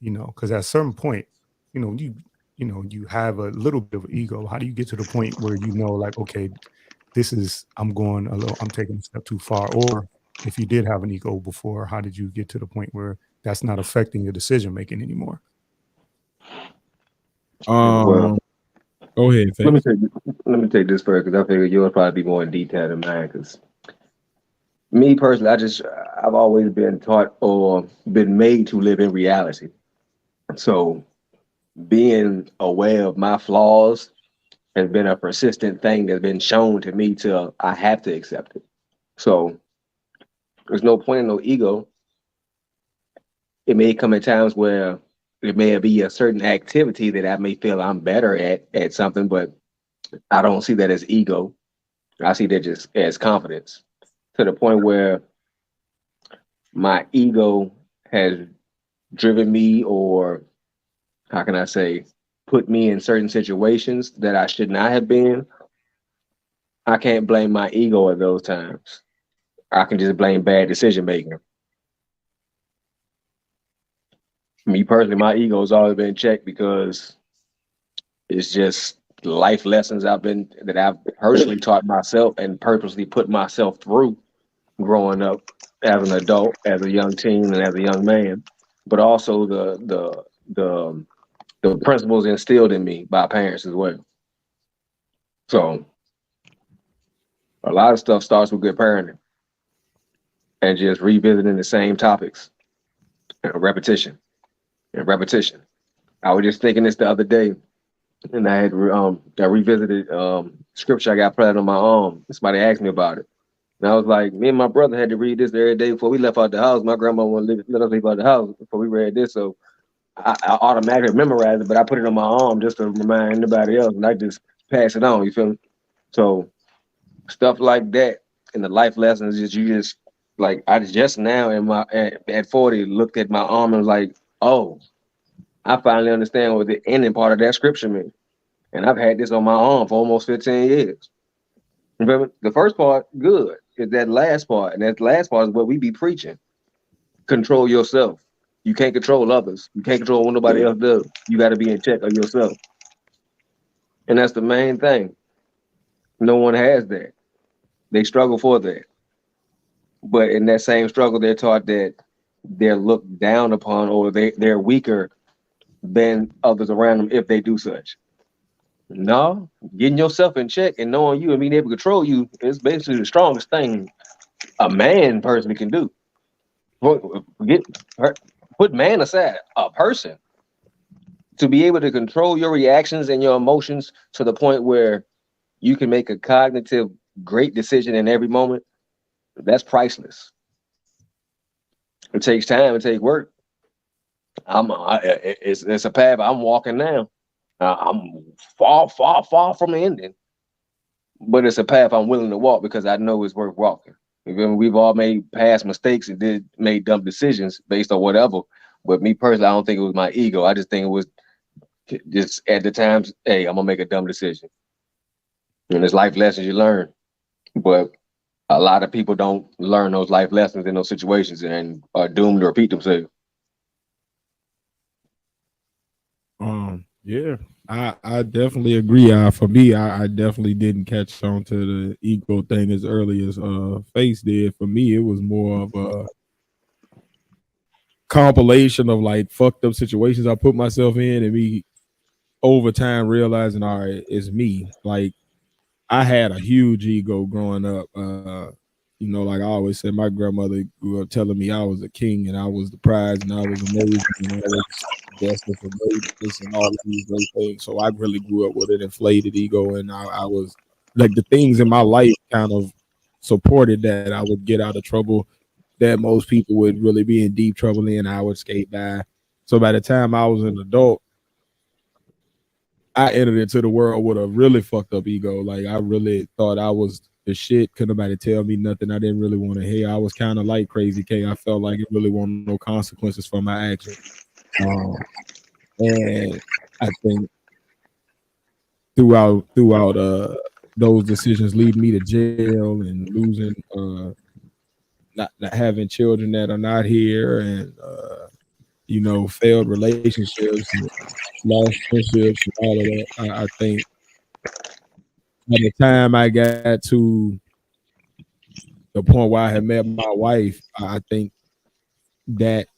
because at a certain point, you have a little bit of ego. How do you get to the point where like, okay, I'm taking a step too far? Or if you did have an ego before, how did you get to the point where that's not affecting your decision making anymore? Well, go ahead. Let me take this first because I figure yours probably be more in detail than mine. Because me personally, I've always been taught or been made to live in reality. So being aware of my flaws has been a persistent thing that's been shown to me till I have to accept it. So there's no point in no ego. It may come at times where it may be a certain activity that I may feel I'm better at something, but I don't see that as ego. I see that just as confidence, to the point where my ego has driven me, or how can I say, put me in certain situations that I should not have been, I can't blame my ego at those times. I can just blame bad decision making. Me personally, my ego has always been checked because it's just life lessons that I've personally taught myself and purposely put myself through growing up as an adult, as a young teen, and as a young man, but also the principles instilled in me by parents as well. So a lot of stuff starts with good parenting and just revisiting the same topics and repetition and repetition. I was just thinking this the other day, and I had I revisited scripture I got planted on my arm. Somebody asked me about it. And I was like, me and my brother had to read this every day before we left out the house. My grandma wouldn't let us leave out the house before we read this. So I automatically memorized it, but I put it on my arm just to remind anybody else, and I just pass it on, you feel me? So stuff like that and the life lessons is you just, like, I just now at 40 looked at my arm and was like, oh, I finally understand what the ending part of that scripture means. And I've had this on my arm for almost 15 years. Remember, the first part, good. Is that last part. And that last part is what we be preaching. Control yourself. You can't control others. You can't control what nobody else does. You got to be in check of yourself. And that's the main thing. No one has that. They struggle for that. But in that same struggle, they're taught that they're looked down upon, or they're weaker than others around them if they do such. No, getting yourself in check and knowing you and being able to control you is basically the strongest thing a man personally can do. Put man aside, a person. To be able to control your reactions and your emotions to the point where you can make a cognitive great decision in every moment, that's priceless. It takes time, it takes work. It's a path I'm walking now. I'm far from the ending, but it's a path I'm willing to walk because I know it's worth walking. We've all made past mistakes and made dumb decisions based on whatever. But me personally, I don't think it was my ego. I just think it was just at the times, hey, I'm gonna make a dumb decision. And there's life lessons you learn, but a lot of people don't learn those life lessons in those situations and are doomed to repeat themselves. Yeah, I definitely agree. For me, I definitely didn't catch on to the ego thing as early as Face did. For me, it was more of a compilation of like fucked up situations I put myself in, and me over time realizing, all right, it's me. Like, I had a huge ego growing up. Like I always said, my grandmother grew up telling me I was a king and I was the prize and I was amazing and I was destined for greatness and all of these great things. So I really grew up with an inflated ego, and I was like, the things in my life kind of supported that I would get out of trouble that most people would really be in deep trouble in. I would skate by. So by the time I was an adult, I entered into the world with a really fucked up ego. Like, I really thought I was the shit. Couldn't nobody tell me nothing. I didn't really want to hear. I was kind of like Crazy K. I felt like it really wasn't no consequences for my actions. And I think throughout those decisions leading me to jail and losing, not having children that are not here, and failed relationships, and lost friendships, and all of that. I think by the time I got to the point where I had met my wife, I think that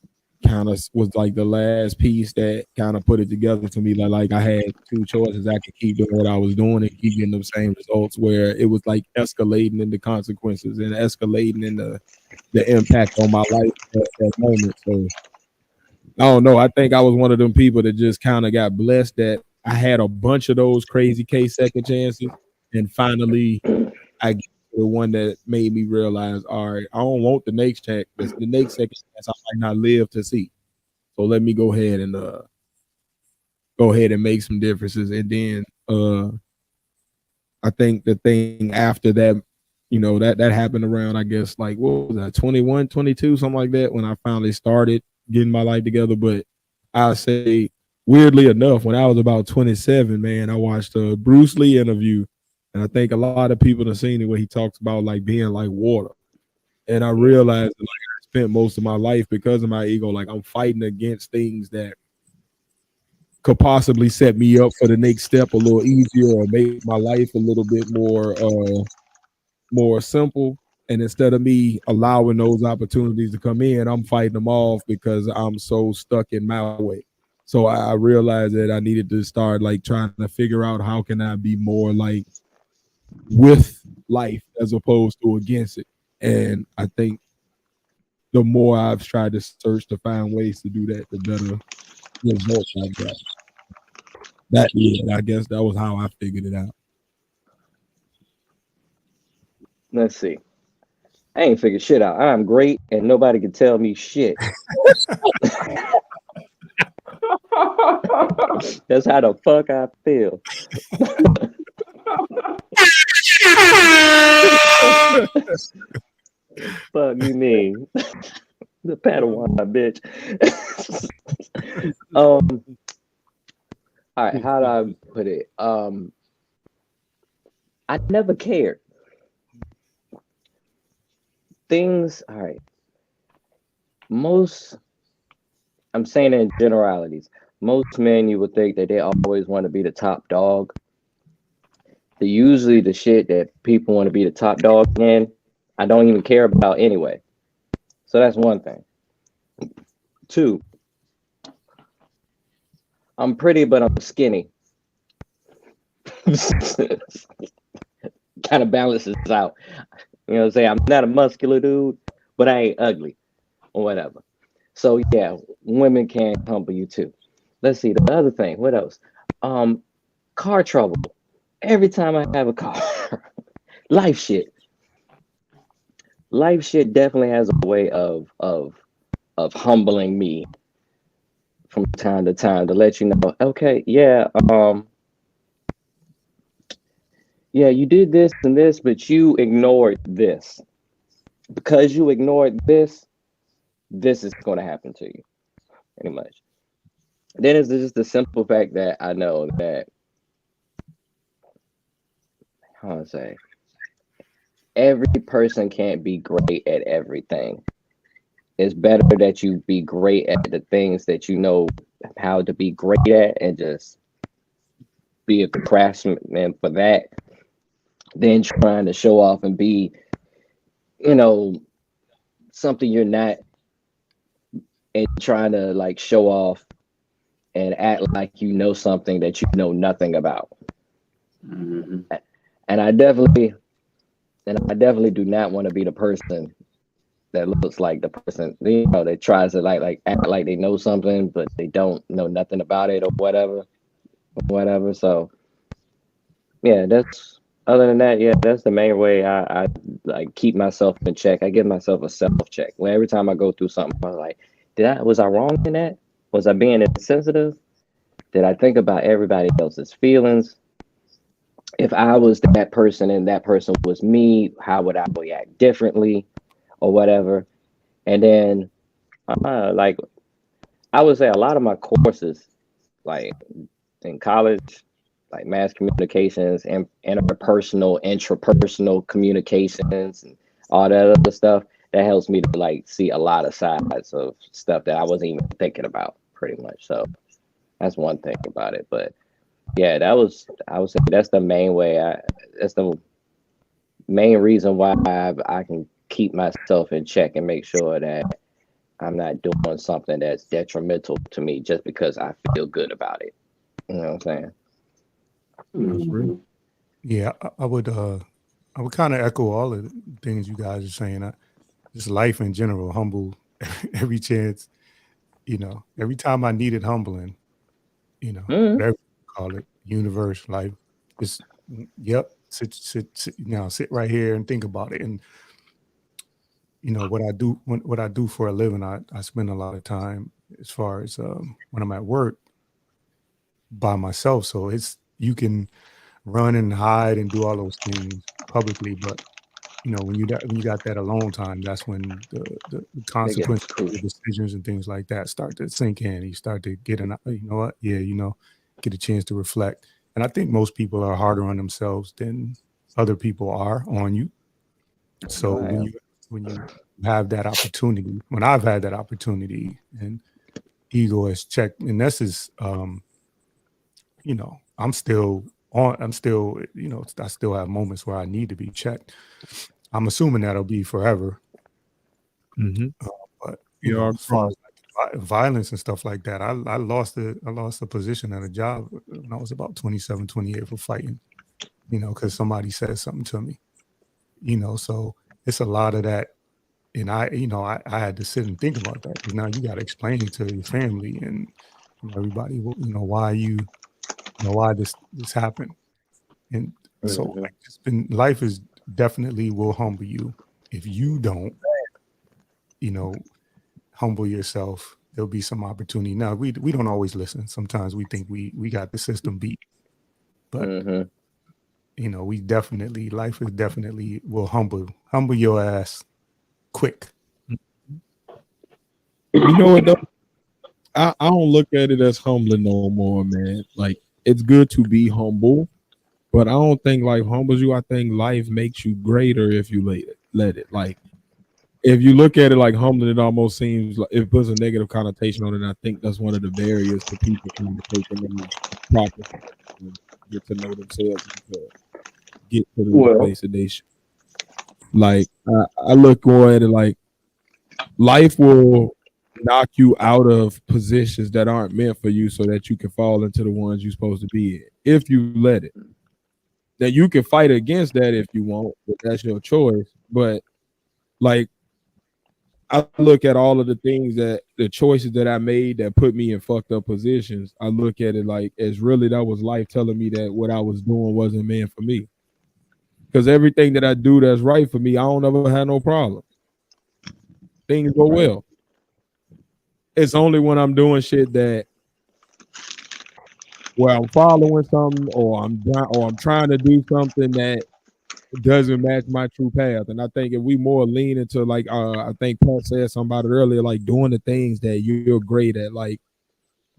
kind of was like the last piece that kind of put it together for me. Like I had two choices. I could keep doing what I was doing and keep getting the same results, where it was like escalating in the consequences and escalating in the impact on my life at that moment. So I don't know. I think I was one of them people that just kind of got blessed that I had a bunch of those Crazy K second chances, and finally I get the one that made me realize, all right, I don't want the next check. The next second chance I might not live to see. So let me go ahead and make some differences. And then I think the thing after that, that happened around, I guess, like, what was that, 21, 22, something like that, when I finally started getting my life together. But I'll say weirdly enough, when I was about 27, man, I watched a Bruce Lee interview, and I think a lot of people have seen it where he talks about like being like water. And I realized that, like, I spent most of my life because of my ego, like I'm fighting against things that could possibly set me up for the next step a little easier or make my life a little bit more simple. And instead of me allowing those opportunities to come in, I'm fighting them off because I'm so stuck in my way. So I realized that I needed to start like trying to figure out how can I be more like with life as opposed to against it. And I think the more I've tried to search to find ways to do that, the better results I got. I guess that was how I figured it out. Let's see. I ain't figured shit out. I'm great, and nobody can tell me shit. That's how the fuck I feel. Fuck you mean? The Padawan, bitch. All right, how do I put it? I never cared. Things, all right. I'm saying in generalities, most men you would think that they always want to be the top dog. Usually the shit that people want to be the top dog in, I don't even care about anyway. So that's one thing. 2, I'm pretty, but I'm skinny. Kind of balances out. You know what I'm saying? I'm not a muscular dude, but I ain't ugly or whatever. So yeah, women can humble you too. Let's see the other thing. What else? Car trouble. Every time I have a car, life shit. Life shit definitely has a way of humbling me from time to time to let you know, okay, yeah, yeah, you did this and this, but you ignored this. Because you ignored this is going to happen to you, pretty much. Then it's just the simple fact that I know that, how to say, every person can't be great at everything. It's better that you be great at the things that you know how to be great at and just be a craftsman for that, than trying to show off and be, something you're not, and trying to like show off and act like you know something that you know nothing about. Mm-hmm. And I definitely do not want to be the person that looks like the person, that tries to like act like they know something, but they don't know nothing about it or whatever. So yeah, other than that, yeah, that's the main way I like keep myself in check. I give myself a self check. When every time I go through something, I'm like, was I wrong in that? Was I being insensitive? Did I think about everybody else's feelings? If I was that person and that person was me, how would I react differently or whatever? And then like I would say a lot of my courses, like in college, like mass communications and interpersonal, intrapersonal communications and all that other stuff, that helps me to like see a lot of sides of stuff that I wasn't even thinking about, pretty much. So that's one thing about it. But yeah, I would say that's the main way. That's the main reason why I can keep myself in check and make sure that I'm not doing something that's detrimental to me just because I feel good about it. You know what I'm saying? Mm-hmm. Yeah, I would kind of echo all of the things you guys are saying. Just life in general, humble every chance. Every time I needed humbling, whatever you call it, universe, life, just sit right here and think about it. And what I do for a living, I spend a lot of time as far as when I'm at work by myself. So you can run and hide and do all those things publicly, but you know, when you got that alone time, that's when the consequences of the decisions and things like that start to sink in. You start to get you know what? Yeah, you know, get a chance to reflect. And I think most people are harder on themselves than other people are on you. So when you have that opportunity, when I've had that opportunity, and ego has checked, and this is, you know, I'm still, you know, I still have moments where I need to be checked. I'm assuming that'll be forever. But you know, as far as like violence and stuff like that, I lost a position at a job when I was about 27, 28 for fighting, you know, because somebody said something to me, you know. So it's a lot of that. And I had to sit and think about that, because now you got to explain it to your family and everybody, you know, why this happened. And so like, life is definitely will humble you. If you don't, you know, humble yourself, there'll be some opportunity. Now we don't always listen. Sometimes we think we got the system beat, but you know, life is definitely will humble your ass quick. You know what though? I don't look at it as humbling no more, man. Like, it's good to be humble, but I don't think life humbles you. I think life makes you greater if you let it. Like, if you look at it like humbling, it almost seems like it puts a negative connotation on it. And I think that's one of the barriers to people communicating in proper, get to know themselves, and to get to the place that they should. Like, I look more at it like life will knock you out of positions that aren't meant for you so that you can fall into the ones you're supposed to be in, if you let it. That you can fight against that if you want, but that's your choice. But like, I look at all of the things the choices that I made that put me in fucked up positions. I look at it like as really that was life telling me that what I was doing wasn't meant for me. Because everything that I do that's right for me, I don't ever have no problem. Things go well. It's only when I'm doing shit that where I'm following something or I'm trying to do something that doesn't match my true path. And I think if we more lean into like I think Pat said something about it earlier, like doing the things that you're great at, like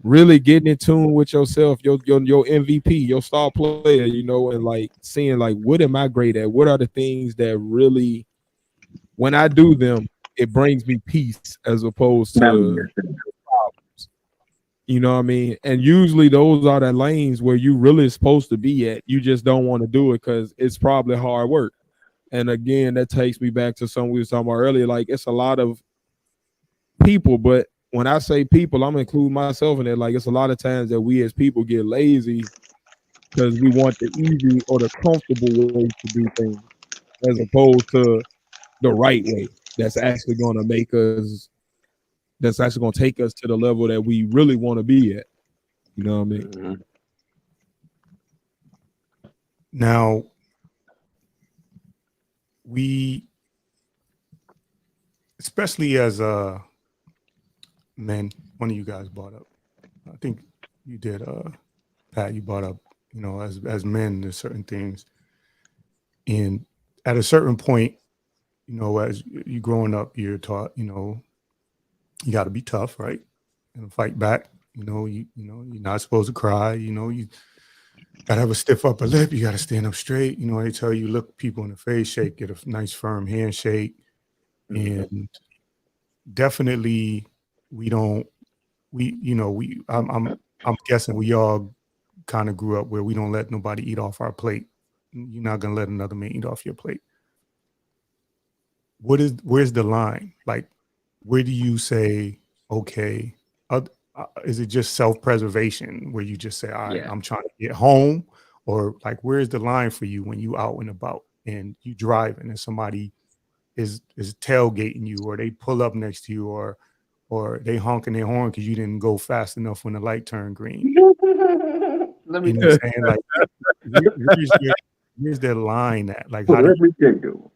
really getting in tune with yourself, your MVP, your star player, you know, and like seeing like what am I great at? What are the things that really, when I do them, it brings me peace as opposed to problems. You know what I mean? And usually those are the lanes where you really supposed to be at. You just don't want to do it because it's probably hard work. And again, that takes me back to something we were talking about earlier. Like, it's a lot of people, but when I say people, I'm including myself in it. Like, it's a lot of times that we as people get lazy because we want the easy or the comfortable way to do things as opposed to the right way that's actually going to make us, that's actually going to take us to the level that we really want to be at. You know what I mean? Now, we, especially as men, one of you guys brought up, I think you did, Pat, you brought up, you know, as men, there's certain things. And at a certain point, you know, as you growing up, you're taught, you know, you got to be tough, right? And fight back. You know, you're not supposed to cry. You know, you got to have a stiff upper lip. You got to stand up straight. You know, they tell you, look people in the face, get a nice firm handshake. And definitely I'm guessing we all kind of grew up where we don't let nobody eat off our plate. You're not going to let another man eat off your plate. Where's the line? Like, where do you say, okay, is it just self-preservation where you just say, all right, I'm trying to get home? Or like, where's the line for you when you out and about and you driving and somebody is tailgating you, or they pull up next to you, or they honking their horn because you didn't go fast enough when the light turned green? Let me, you know what I'm saying? Like, where's the line at? Like, how let me check though.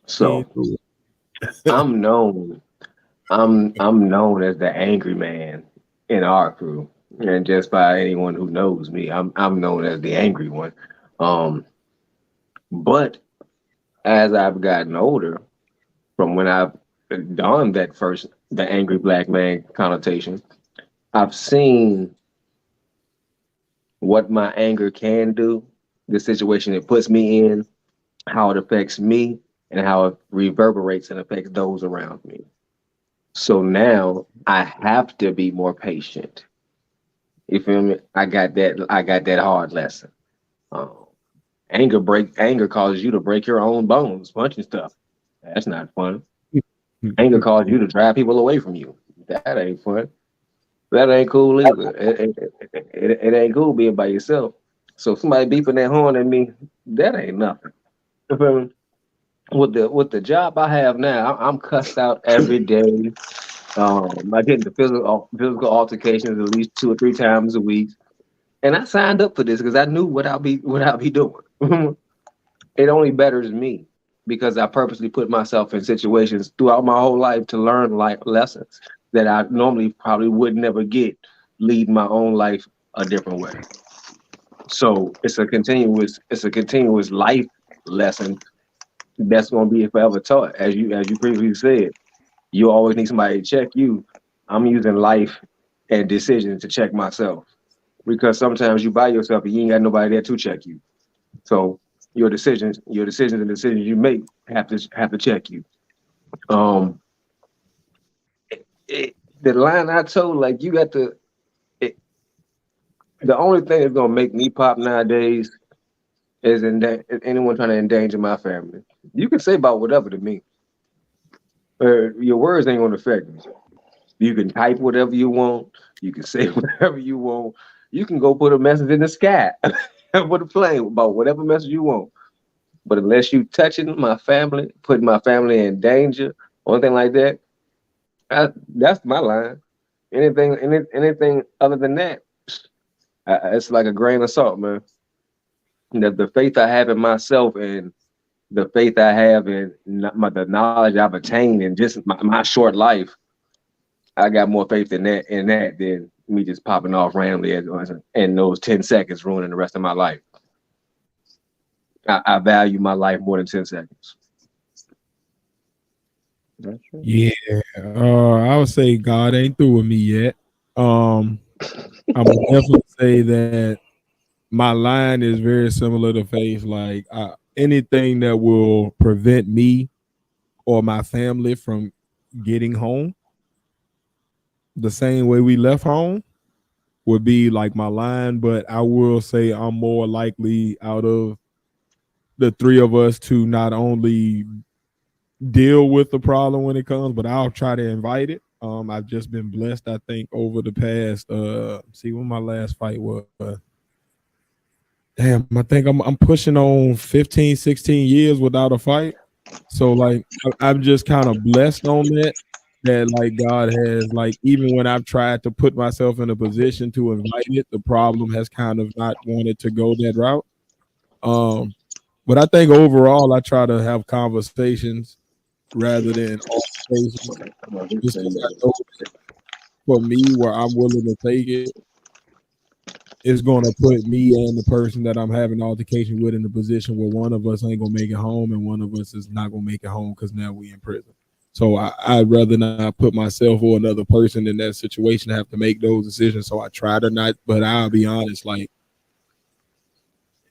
So I'm known as the angry man in our crew, and just by anyone who knows me, I'm known as the angry one. But as I've gotten older, from when I've donned the angry black man connotation, I've seen what my anger can do, the situation it puts me in, how it affects me, and how it reverberates and affects those around me. So now I have to be more patient. You feel me? I got that hard lesson. Um, anger causes you to break your own bones, punching stuff. That's not fun. Anger causes you to drive people away from you. That ain't fun. That ain't cool either. It ain't cool being by yourself. So if somebody beeping that horn at me, that ain't nothing. You feel me? With the job I have now, I'm cussed out every day. I get into physical altercations at least 2 or 3 times a week. And I signed up for this because I knew what I'll be doing. It only betters me because I purposely put myself in situations throughout my whole life to learn life lessons that I normally probably would never get, lead my own life a different way. So it's a continuous life lesson that's going to be forever taught. As you previously said, you always need somebody to check you. I'm using life and decisions to check myself because sometimes you by yourself and you ain't got nobody there to check you. So your decisions and decisions you make have to check you. The line I told, like, you got to. The only thing that's gonna make me pop nowadays is anyone trying to endanger my family. You can say about whatever to me. Your words ain't gonna affect me. You can type whatever you want. You can say whatever you want. You can go put a message in the sky, put a plane about whatever message you want. But unless you touching my family, putting my family in danger, or anything like that, that's my line. Anything other than that, it's like a grain of salt, man. The faith I have in myself and the faith I have in the knowledge I've attained in just my short life, I got more faith in that than me just popping off randomly in those 10 seconds ruining the rest of my life. I value my life more than 10 seconds. That's true. Yeah, I would say God ain't through with me yet. I would definitely say that my line is very similar to Faith. Like anything that will prevent me or my family from getting home the same way we left home would be like my line. But I will say I'm more likely out of the 3 of us to not only deal with the problem when it comes, but I'll try to invite it. I've just been blessed, I think, over the past see when my last fight was. Damn, I think I'm pushing on 15, 16 years without a fight. So like I'm just kind of blessed on that like God has, like, even when I've tried to put myself in a position to invite it, the problem has kind of not wanted to go that route. But I think overall I try to have conversations rather than altercations. Just 'cause I know that for me, where I'm willing to take it, it's going to put me and the person that I'm having altercation with in a position where one of us ain't going to make it home and one of us is not going to make it home because now we in prison. So I'd rather not put myself or another person in that situation to have to make those decisions. So I try to not, but I'll be honest, like,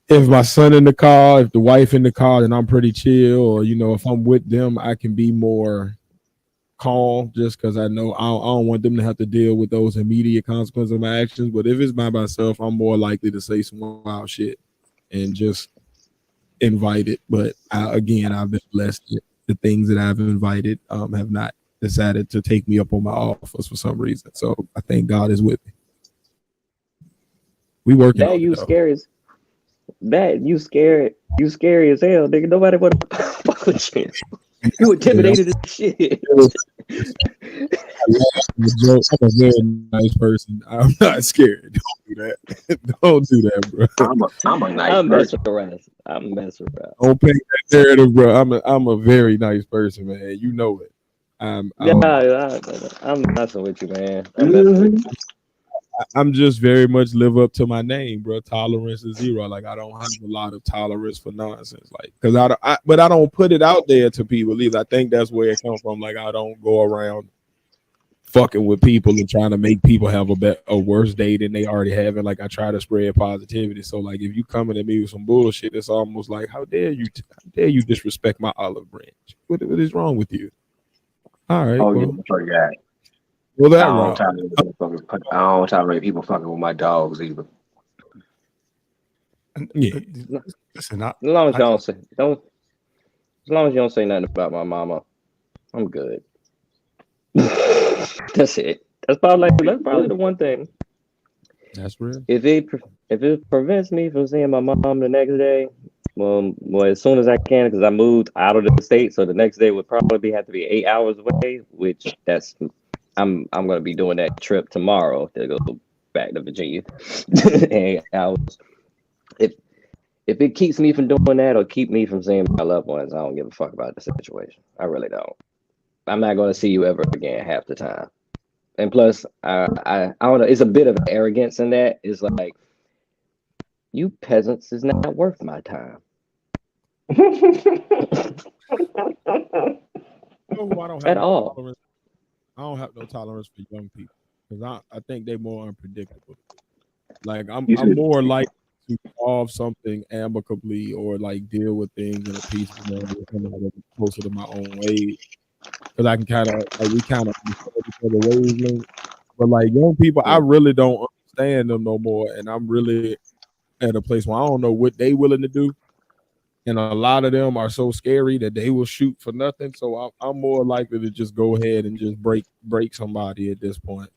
if my son in the car, if the wife in the car, then I'm pretty chill. Or, you know, if I'm with them, I can be more calm just because I know I don't want them to have to deal with those immediate consequences of my actions. But if it's by myself, I'm more likely to say some wild shit and just invite it. But I've been blessed that the things that I've invited have not decided to take me up on my offers for some reason. So I think God is with me. We working on That it, you though. scary. That you scary as hell, nigga. Nobody want to fuck with you. You intimidated as shit. I'm a very nice person. I'm not scared. Don't do that. Don't do that, bro. I'm a nice I'm person. messing around. Don't paint that narrative, bro. I'm a very nice person, man. You know it. I'm I'm messing with you, man. I'm messing with you. I'm just very much live up to my name, bro. Tolerance is zero. Like I don't have a lot of tolerance for nonsense, like because but I don't put it out there to people either. I think that's where it comes from. Like I don't go around fucking with people and trying to make people have a worse day than they already have. And like I try to spread positivity. So like if you coming at me with some bullshit, it's almost like how dare you disrespect my olive branch? What is wrong with you? All right. Oh, well, yeah, forgot. well I that don't wrong. tolerate people fucking with my dogs either. Yeah. Listen, As long as y'all say don't. As long as you don't say nothing about my mama, I'm good. That's it. That's probably the one thing. That's real. If it prevents me from seeing my mom the next day, well, as soon as I can, because I moved out of the state, so the next day would probably have to be 8 hours away. Which I'm gonna be doing that trip tomorrow to go back to Virginia. 8 hours. If it keeps me from doing that or keep me from seeing my loved ones, I don't give a fuck about the situation. I really don't. I'm not gonna see you ever again half the time. And plus, I don't know. It's a bit of arrogance in that. It's like, you peasants is not worth my time. At all. I don't have no tolerance for young people because I think they're more unpredictable. Like I'm more likely to solve something amicably or like deal with things in a peaceful manner closer to my own age. Because I can kind of we kind of wavelength. But like young people, I really don't understand them no more, and I'm really at a place where I don't know what they willing to do. And a lot of them are so scary that they will shoot for nothing. So I'm more likely to just go ahead and just break somebody at this point.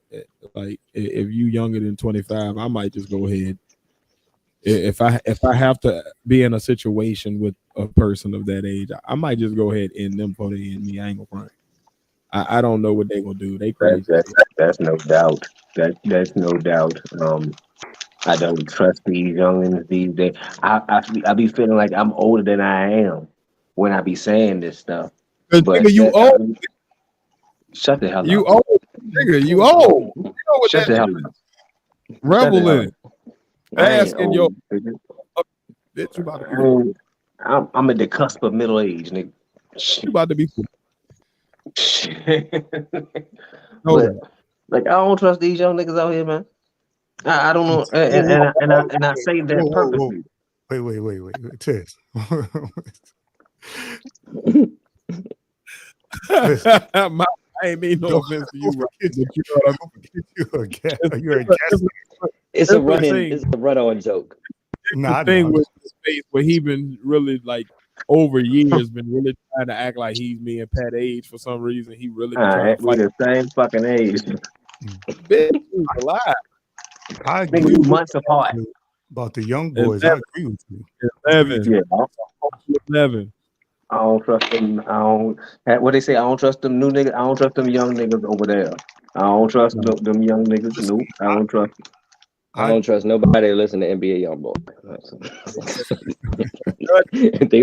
Like if you younger than 25, I might just go ahead. If I have to be in a situation with a person of that age, I might just go ahead and end them for they end me. I ain't gonna front. I don't know what they gonna do. They crazy. That's no doubt. That's no doubt. I don't trust these youngins these days. I be feeling like I'm older than I am when I be saying this stuff. But nigga, you old. Shut the hell up. You old, nigga. You old. You know what Shut that the hell is. up. Revel in it. Asking your bitch, you about to be. I'm at the cusp of middle age, nigga. You about to be. But, like I don't trust these young niggas out here, man. I don't know, and I say that purposely. Wait, Tess. I ain't mean no offense to you, bro. You're a guest. It's a run-on joke. The thing with the space where he been really like over years been really trying to act like he's me and Pat age for some reason. He really been trying to fight. We're the same fucking age. Bitch, alive. I agree months apart. About the young boys. 11. I agree with you. 11. Yeah. 11. I don't trust them. What they say? I don't trust them new niggas. I don't trust them young niggas over there. I don't trust them young niggas. Nope. I don't trust them. I don't trust nobody to listen to NBA Youngboy. If they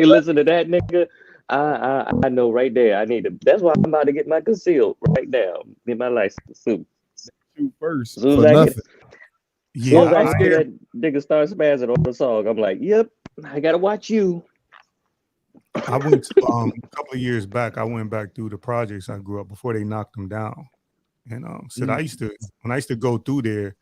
listen to that nigga, I know right there. I need to. That's why I'm about to get my concealed right now. Get my license soon. Shoot first. As soon as I hear that nigga start spazzing on the song, I'm like, yep, I gotta watch you. I went to, a couple of years back. I went back through the projects I grew up before they knocked them down, and said I used to go through there.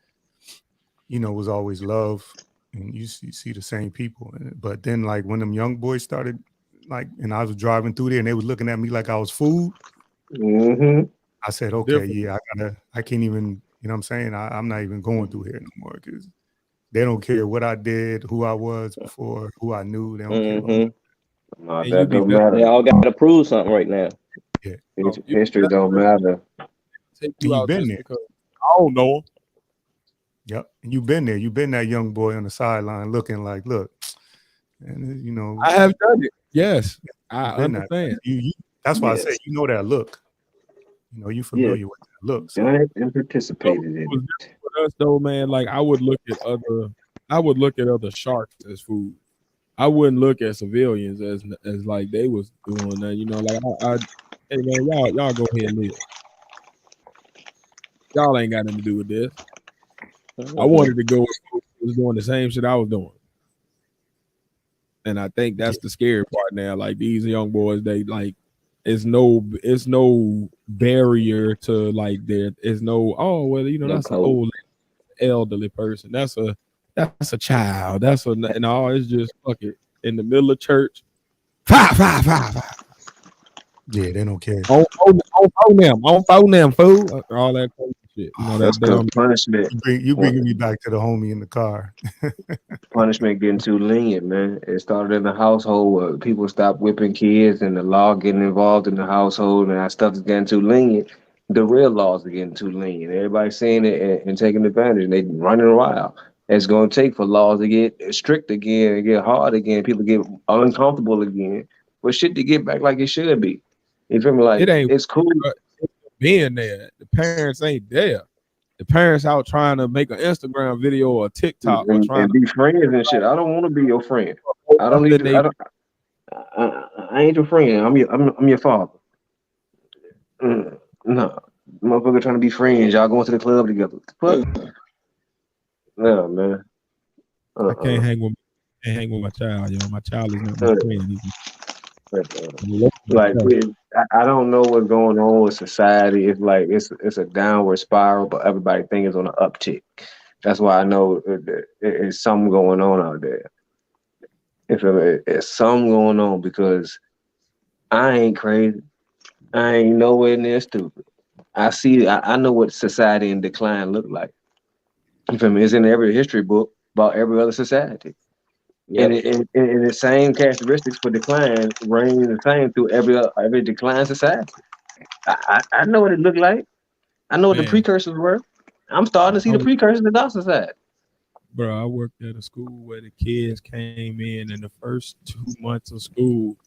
You know, it was always love, and you see the same people. But then, like when them young boys started, like, and I was driving through there, and they was looking at me like I was food. Mm-hmm. I said, okay, yeah, I can't even. You know what I'm saying? I'm not even going through here no more because they don't care what I did, who I was before, who I knew. They don't care. No, that don't matter. They all got to prove something right now. Yeah, history don't matter. You've been there. I don't know him. Yep, you've been there. You've been that young boy on the sideline looking like, look, and you know. I have done it. Yes, I understand. You that's why I say you know that look. You know, you familiar with that look. So. And participated in it. For us though, man, like I would look at other sharks as food. I wouldn't look at civilians as like they was doing that. You know, like hey man, y'all go ahead and live. Y'all ain't got nothing to do with this. I wanted to go. Was doing the same shit I was doing, and I think that's the scary part now. Like these young boys, they like it's no barrier to like there is no that's an old elderly person. That's a child. That's it's just fuck it in the middle of church. Five. Yeah, they don't care. On phone them, fool. All that crazy shit. You know, That's good punishment. You bringing me back to the homie in the car. Punishment getting too lenient, man. It started in the household where people stopped whipping kids and the law getting involved in the household and that stuff is getting too lenient. The real laws are getting too lenient. Everybody's saying it and taking advantage and they running wild. It's going to take for laws to get strict again and get hard again. People get uncomfortable again. But shit to get back like it should be. You feel me? Like it's cool being there. The parents ain't there. The parents out trying to make an Instagram video or TikTok and trying be friends and shit. I don't want to be your friend. I don't need. I ain't your friend. I'm your father. No, motherfucker trying to be friends. Y'all going to the club together. What? Yeah, man. I can't hang with my child, yo. My child is not my friend. Like I don't know what's going on with society. It's like it's a downward spiral, but everybody think it's on an uptick. That's why I know it's something going on out there. It's something going on because I ain't crazy. I ain't nowhere near stupid. I know what society in decline look like. You feel me? It's in every history book about every other society. Yep. And the same characteristics for decline reign the same through every decline society. I know what it looked like. I know what the precursors were. I'm starting to see the precursors of our society. Bro, I worked at a school where the kids came in and the first 2 months of school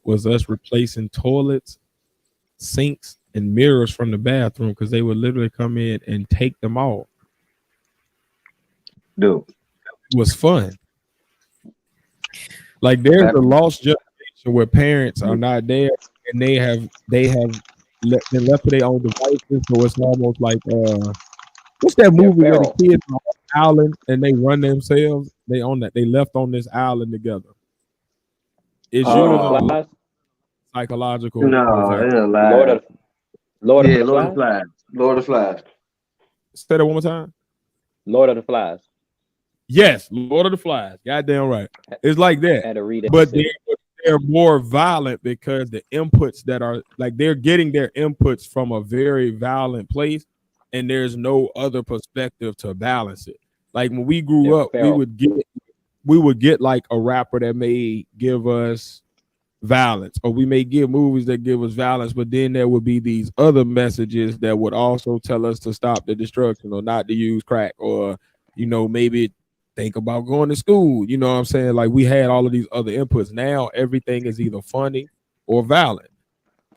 was us replacing toilets, sinks, and mirrors from the bathroom because they would literally come in and take them off. Dude. It was fun. Like there's a lost generation where parents are not there and they have been left to their own devices. So it's almost like what's that movie where the kids are on an island and they run themselves? They left on this island together. It's usually psychological. No, Lord of the Flies. Lord of the Flies. Say that one more time. Lord of the Flies. Yes, Lord of the Flies. Goddamn right. It's like that. But they're more violent because the inputs that are like they're getting their inputs from a very violent place, and there's no other perspective to balance it. Like when we grew up, we would get like a rapper that may give us violence, or we may get movies that give us violence, but then there would be these other messages that would also tell us to stop the destruction or not to use crack, or maybe think about going to school. You know what I'm saying? Like we had all of these other inputs. Now everything is either funny or violent.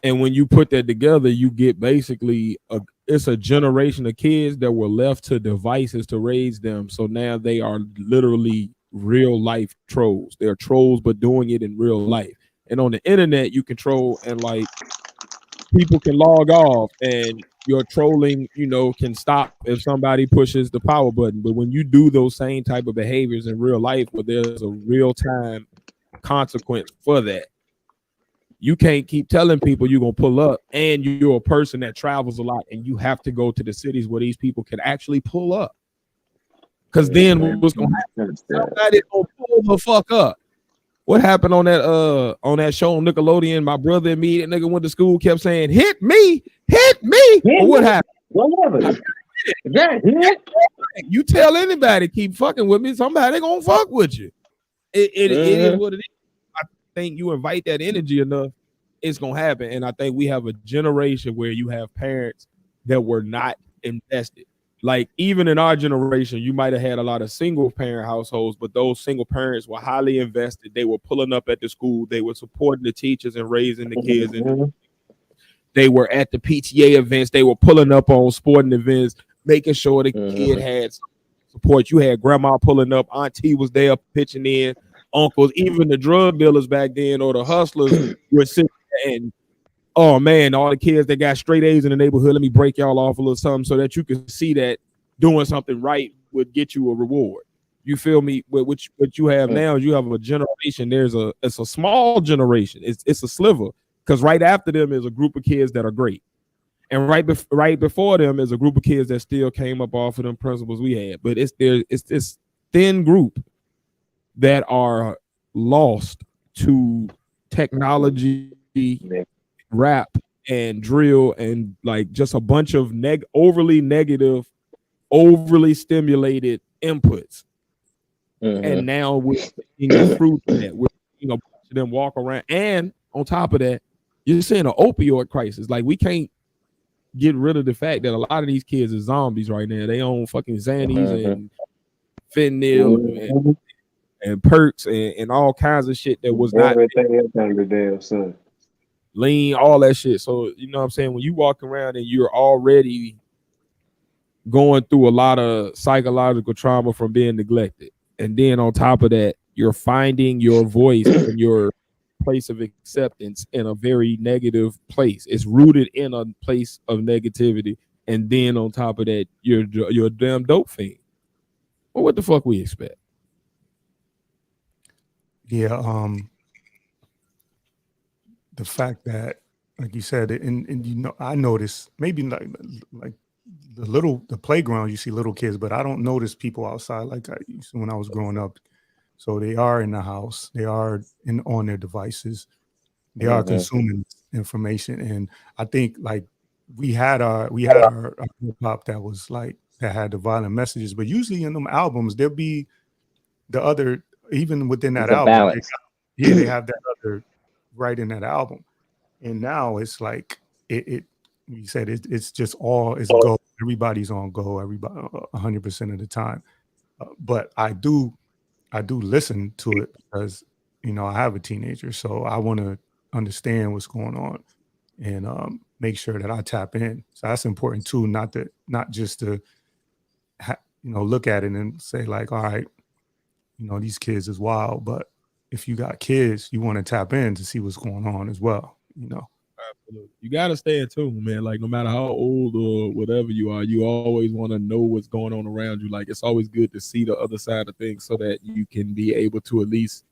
And when you put that together, you get basically it's a generation of kids that were left to devices to raise them. So now they are literally real life trolls. They're trolls, but doing it in real life. And on the internet, you control and like people can log off and your trolling, can stop if somebody pushes the power button. But when you do those same type of behaviors in real life, where there's a real time consequence for that, you can't keep telling people you're going to pull up and you're a person that travels a lot and you have to go to the cities where these people can actually pull up. Because then what's going to happen? Somebody's going to pull the fuck up. What happened on that show on Nickelodeon? My brother and me, that nigga went to school, kept saying, hit me. Well, what happened? What happened? You tell anybody, keep fucking with me, somebody gonna fuck with you. It is what it is. I think you invite that energy enough, it's gonna happen. And I think we have a generation where you have parents that were not invested. Like even in our generation, you might have had a lot of single parent households, but those single parents were highly invested. They were pulling up at the school. They were supporting the teachers and raising the kids. And they were at the PTA events. They were pulling up on sporting events, making sure the kid had support. You had grandma pulling up. Auntie was there pitching in. Uncles, even the drug dealers back then or the hustlers were sitting there and, oh man, all the kids that got straight A's in the neighborhood, let me break y'all off a little something so that you can see that doing something right would get you a reward. You feel me? What you have now is you have a generation. It's a small generation. It's a sliver, because right after them is a group of kids that are great, and right before them is a group of kids that still came up off of them principles we had. But it's this thin group that are lost to technology, rap, and drill, and like just a bunch of overly negative, overly stimulated inputs. And now we're seeing the fruit of that. We're seeing a bunch of them walk around, and on top of that, you're seeing an opioid crisis. Like, we can't get rid of the fact that a lot of these kids are zombies right now. They own fucking Xannies and fentanyl and perks and all kinds of shit that was not lean, all that shit. So, you know what I'm saying? When you walk around and you're already going through a lot of psychological trauma from being neglected, and then on top of that, you're finding your voice and your place of acceptance in a very negative place. It's rooted in a place of negativity, and then on top of that, you're a damn dope fiend. Well, what the fuck we expect? Yeah, the fact that, like you said, and you know, I noticed maybe like the playground, you see little kids, but I don't notice people outside like I used to when I was growing up. So they are in the house, they are on their devices, they are consuming information. And I think like we had our hip hop that was like that had the violent messages, but usually in them albums there'll be the other, even within that album, they have that other right in that album. And now it's like you said it's just all is go. Everybody's on go. Everybody 100% of the time. But I do listen to it because, you know, I have a teenager, so I want to understand what's going on and make sure that I tap in. So that's important too. Not just to look at it and say like, all right, you know, these kids is wild, but if you got kids, you want to tap in to see what's going on as well, you know. Absolutely. You got to stay in tune, man. Like, no matter how old or whatever you are, you always want to know what's going on around you. Like, it's always good to see the other side of things so that you can be able to at least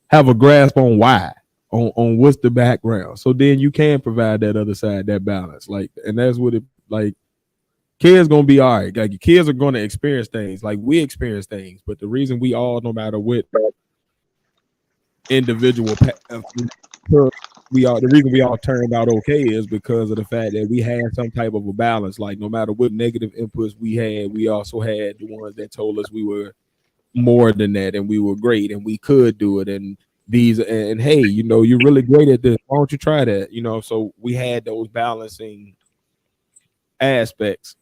have a grasp on why, on what's the background. So then you can provide that other side, that balance. Like, and that's what it, like, kids gonna be all right. Like, kids are gonna experience things. Like, we experience things, but the reason we all, no matter what individual the reason we all turned out okay is because of the fact that we had some type of a balance. Like, no matter what negative inputs we had, we also had the ones that told us we were more than that and we were great and we could do it, and hey, you know, you're really great at this, why don't you try that, you know? So we had those balancing aspects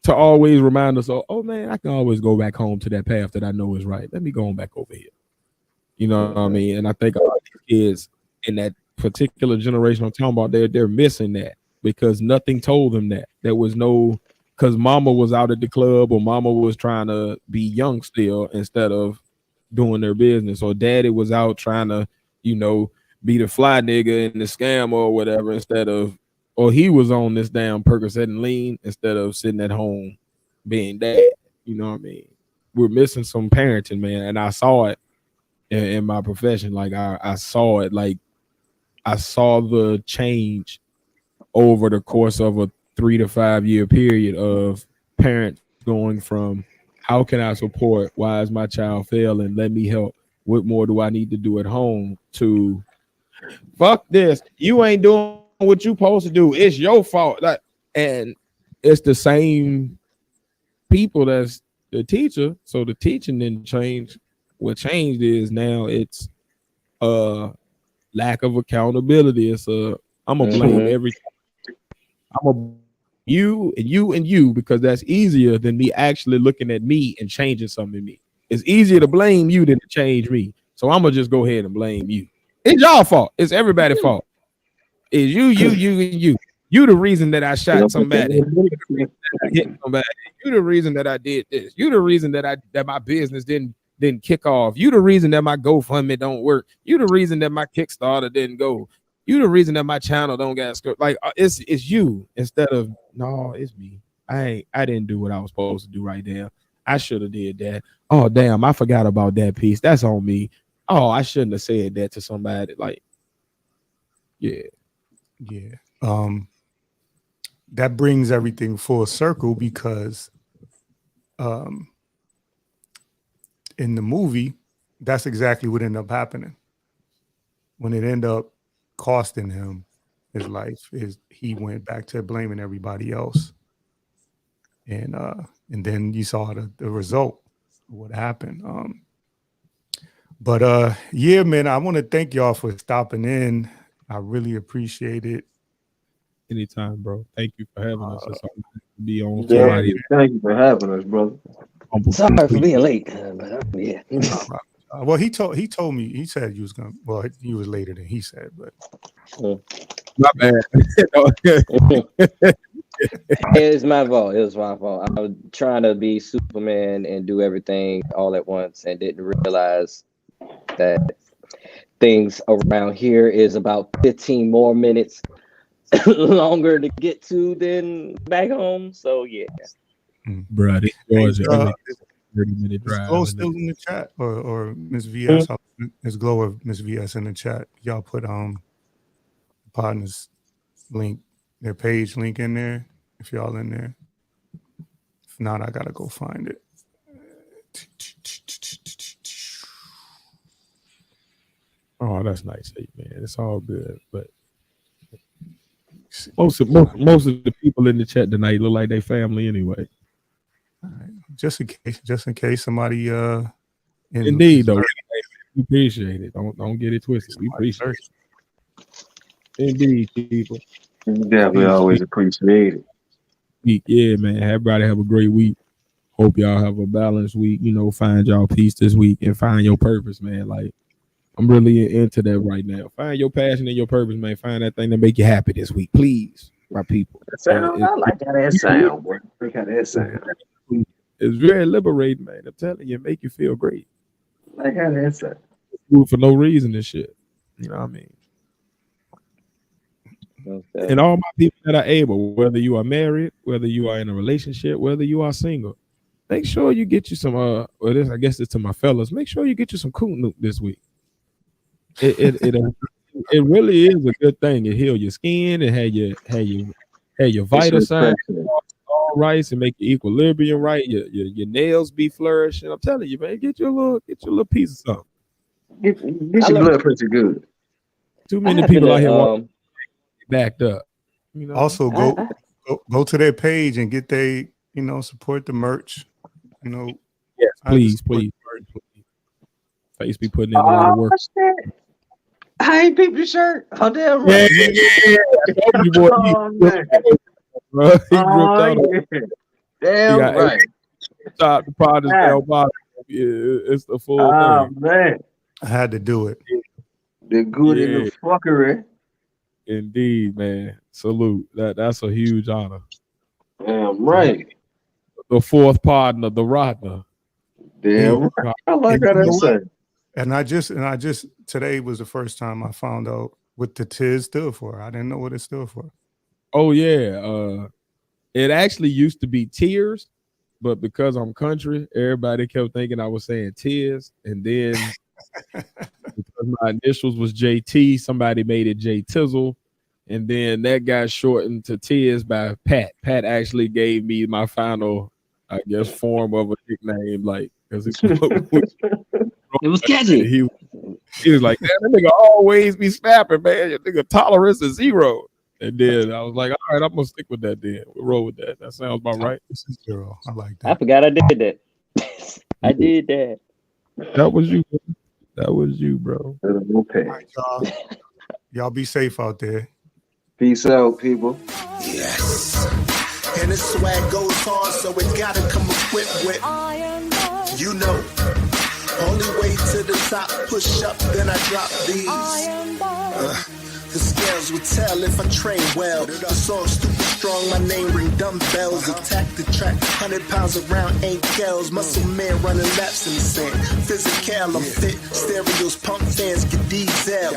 to always remind us, oh man, I can always go back home to that path that I know is right. Let me go on back over here. You know what I mean? And I think a lot of these kids in that particular generation I'm talking about, they're missing that because nothing told them that. There was no, because mama was out at the club or mama was trying to be young still instead of doing their business, or daddy was out trying to, you know, be the fly nigga in the scam or whatever instead of, or he was on this damn Percocet and lean instead of sitting at home being dad. You know what I mean? We're missing some parenting, man, and I saw it in my profession. Like, I saw it. Like, I saw the change over the course of a 3 to 5 year period of parents going from, how can I support? Why is my child failing? Let me help. What more do I need to do at home? To, fuck this. You ain't doing what you supposed to do. It's your fault. Like, and it's the same people that's the teacher. So the teaching didn't change. What changed is now it's lack of accountability. It's I'm gonna blame everything. I'm gonna you and you and you, because that's easier than me actually looking at me and changing something in me. It's easier to blame you than to change me. So I'm gonna just go ahead and blame you. It's y'all fault. It's everybody's fault. It's you, and you. You the reason that I shot somebody. You the reason that I did this. You the reason that my business didn't kick off. You the reason that my GoFundMe don't work. You the reason that my Kickstarter didn't go. You the reason that my channel don't get scored. Like, it's you instead of, no, it's me. I didn't do what I was supposed to do right there. I should have did that. Oh damn, I forgot about that piece. That's on me. Oh, I shouldn't have said that to somebody. Like, yeah. That brings everything full circle because in the movie, that's exactly what ended up happening. When it ended up costing him his life, he went back to blaming everybody else. And then you saw the result of what happened. Yeah, man, I want to thank y'all for stopping in. I really appreciate it. Anytime, bro. Thank you for having us. It's something to be on Yeah, somebody. thank you for having us, brother. Sorry for being late. But yeah. Well, he told me, he said you was gonna. Well, he was later than he said, but My bad. It's my fault. It was my fault. I was trying to be Superman and do everything all at once and didn't realize that things around here is about 15 more minutes longer to get to than back home. So yeah. Bro, this Georgia, 30-minute is drive. Glow still in the chat, or Miss VS? Is Glow or Miss VS in the chat? Y'all put partners link, their page link in there. If y'all in there, if not, I gotta go find it. Oh, that's nice, man. It's all good, but most of the people in the chat tonight look like they family anyway. All right. Just in case somebody Indeed, though, we appreciate it. Don't get it twisted. We appreciate it. Indeed, people. Definitely always appreciate it. Yeah, man. Everybody have a great week. Hope y'all have a balanced week. You know, find y'all peace this week and find your purpose, man. Like, I'm really into that right now. Find your passion and your purpose, man. Find that thing that make you happy this week, please, my people. I like how that sound, boy. I like how that sound. It's very liberating, man. I'm telling you, make you feel great. I like how that sound. Do it for no reason and shit. You know what I mean? Okay. And all my people that are able, whether you are married, whether you are in a relationship, whether you are single, make sure you get you some I guess it's to my fellas, make sure you get you some Coon Nuke this week. It really is a good thing. It heal your skin and have your vital signs all right and make your equilibrium right. Your nails be flourishing. I'm telling you, man, get your little piece of something. Get your blood pressure good. Too many people out here walking backed up. You know? Also, go to their page and get they, support the merch. Yes, please. Face be putting in a lot of work. Shit. I ain't peeped your shirt. Oh, damn right. Damn right. Top the product down bottom. It's the full thing. Man. I had to do it. The good in the fuckery. Indeed, man. Salute. That's a huge honor. Damn right. The fourth partner, the Rodner. Damn right. I like how that sounds. And I just today was the first time I found out what the TIS stood for. I didn't know what it stood for. Oh yeah. It actually used to be tears, but because I'm country, everybody kept thinking I was saying tears. And then because my initials was JT, somebody made it J Tizzle. And then that got shortened to Tears by Pat. Pat actually gave me my final, I guess, form of a nickname, like because it was catchy. He was like, "Damn, that nigga always be snapping, man. Your nigga tolerance is 0." And then I was like, "All right, I'm gonna stick with that. Then we'll roll with that. That sounds about right." This is 0. I like that. I forgot I did that. I did that. That was you. That was you, bro. Okay. All right, y'all be safe out there. Peace out, people. Yes. And this swag goes hard, so it gotta come equipped with, only way to the top, push up, then I drop these. The scales will tell if I train well. The song stupid strong, my name ring dumbbells. Attack the track, 100 pounds around ankles. Muscle man running laps in the sand. Physical, I'm fit. Stereos, pump fans, get diesel.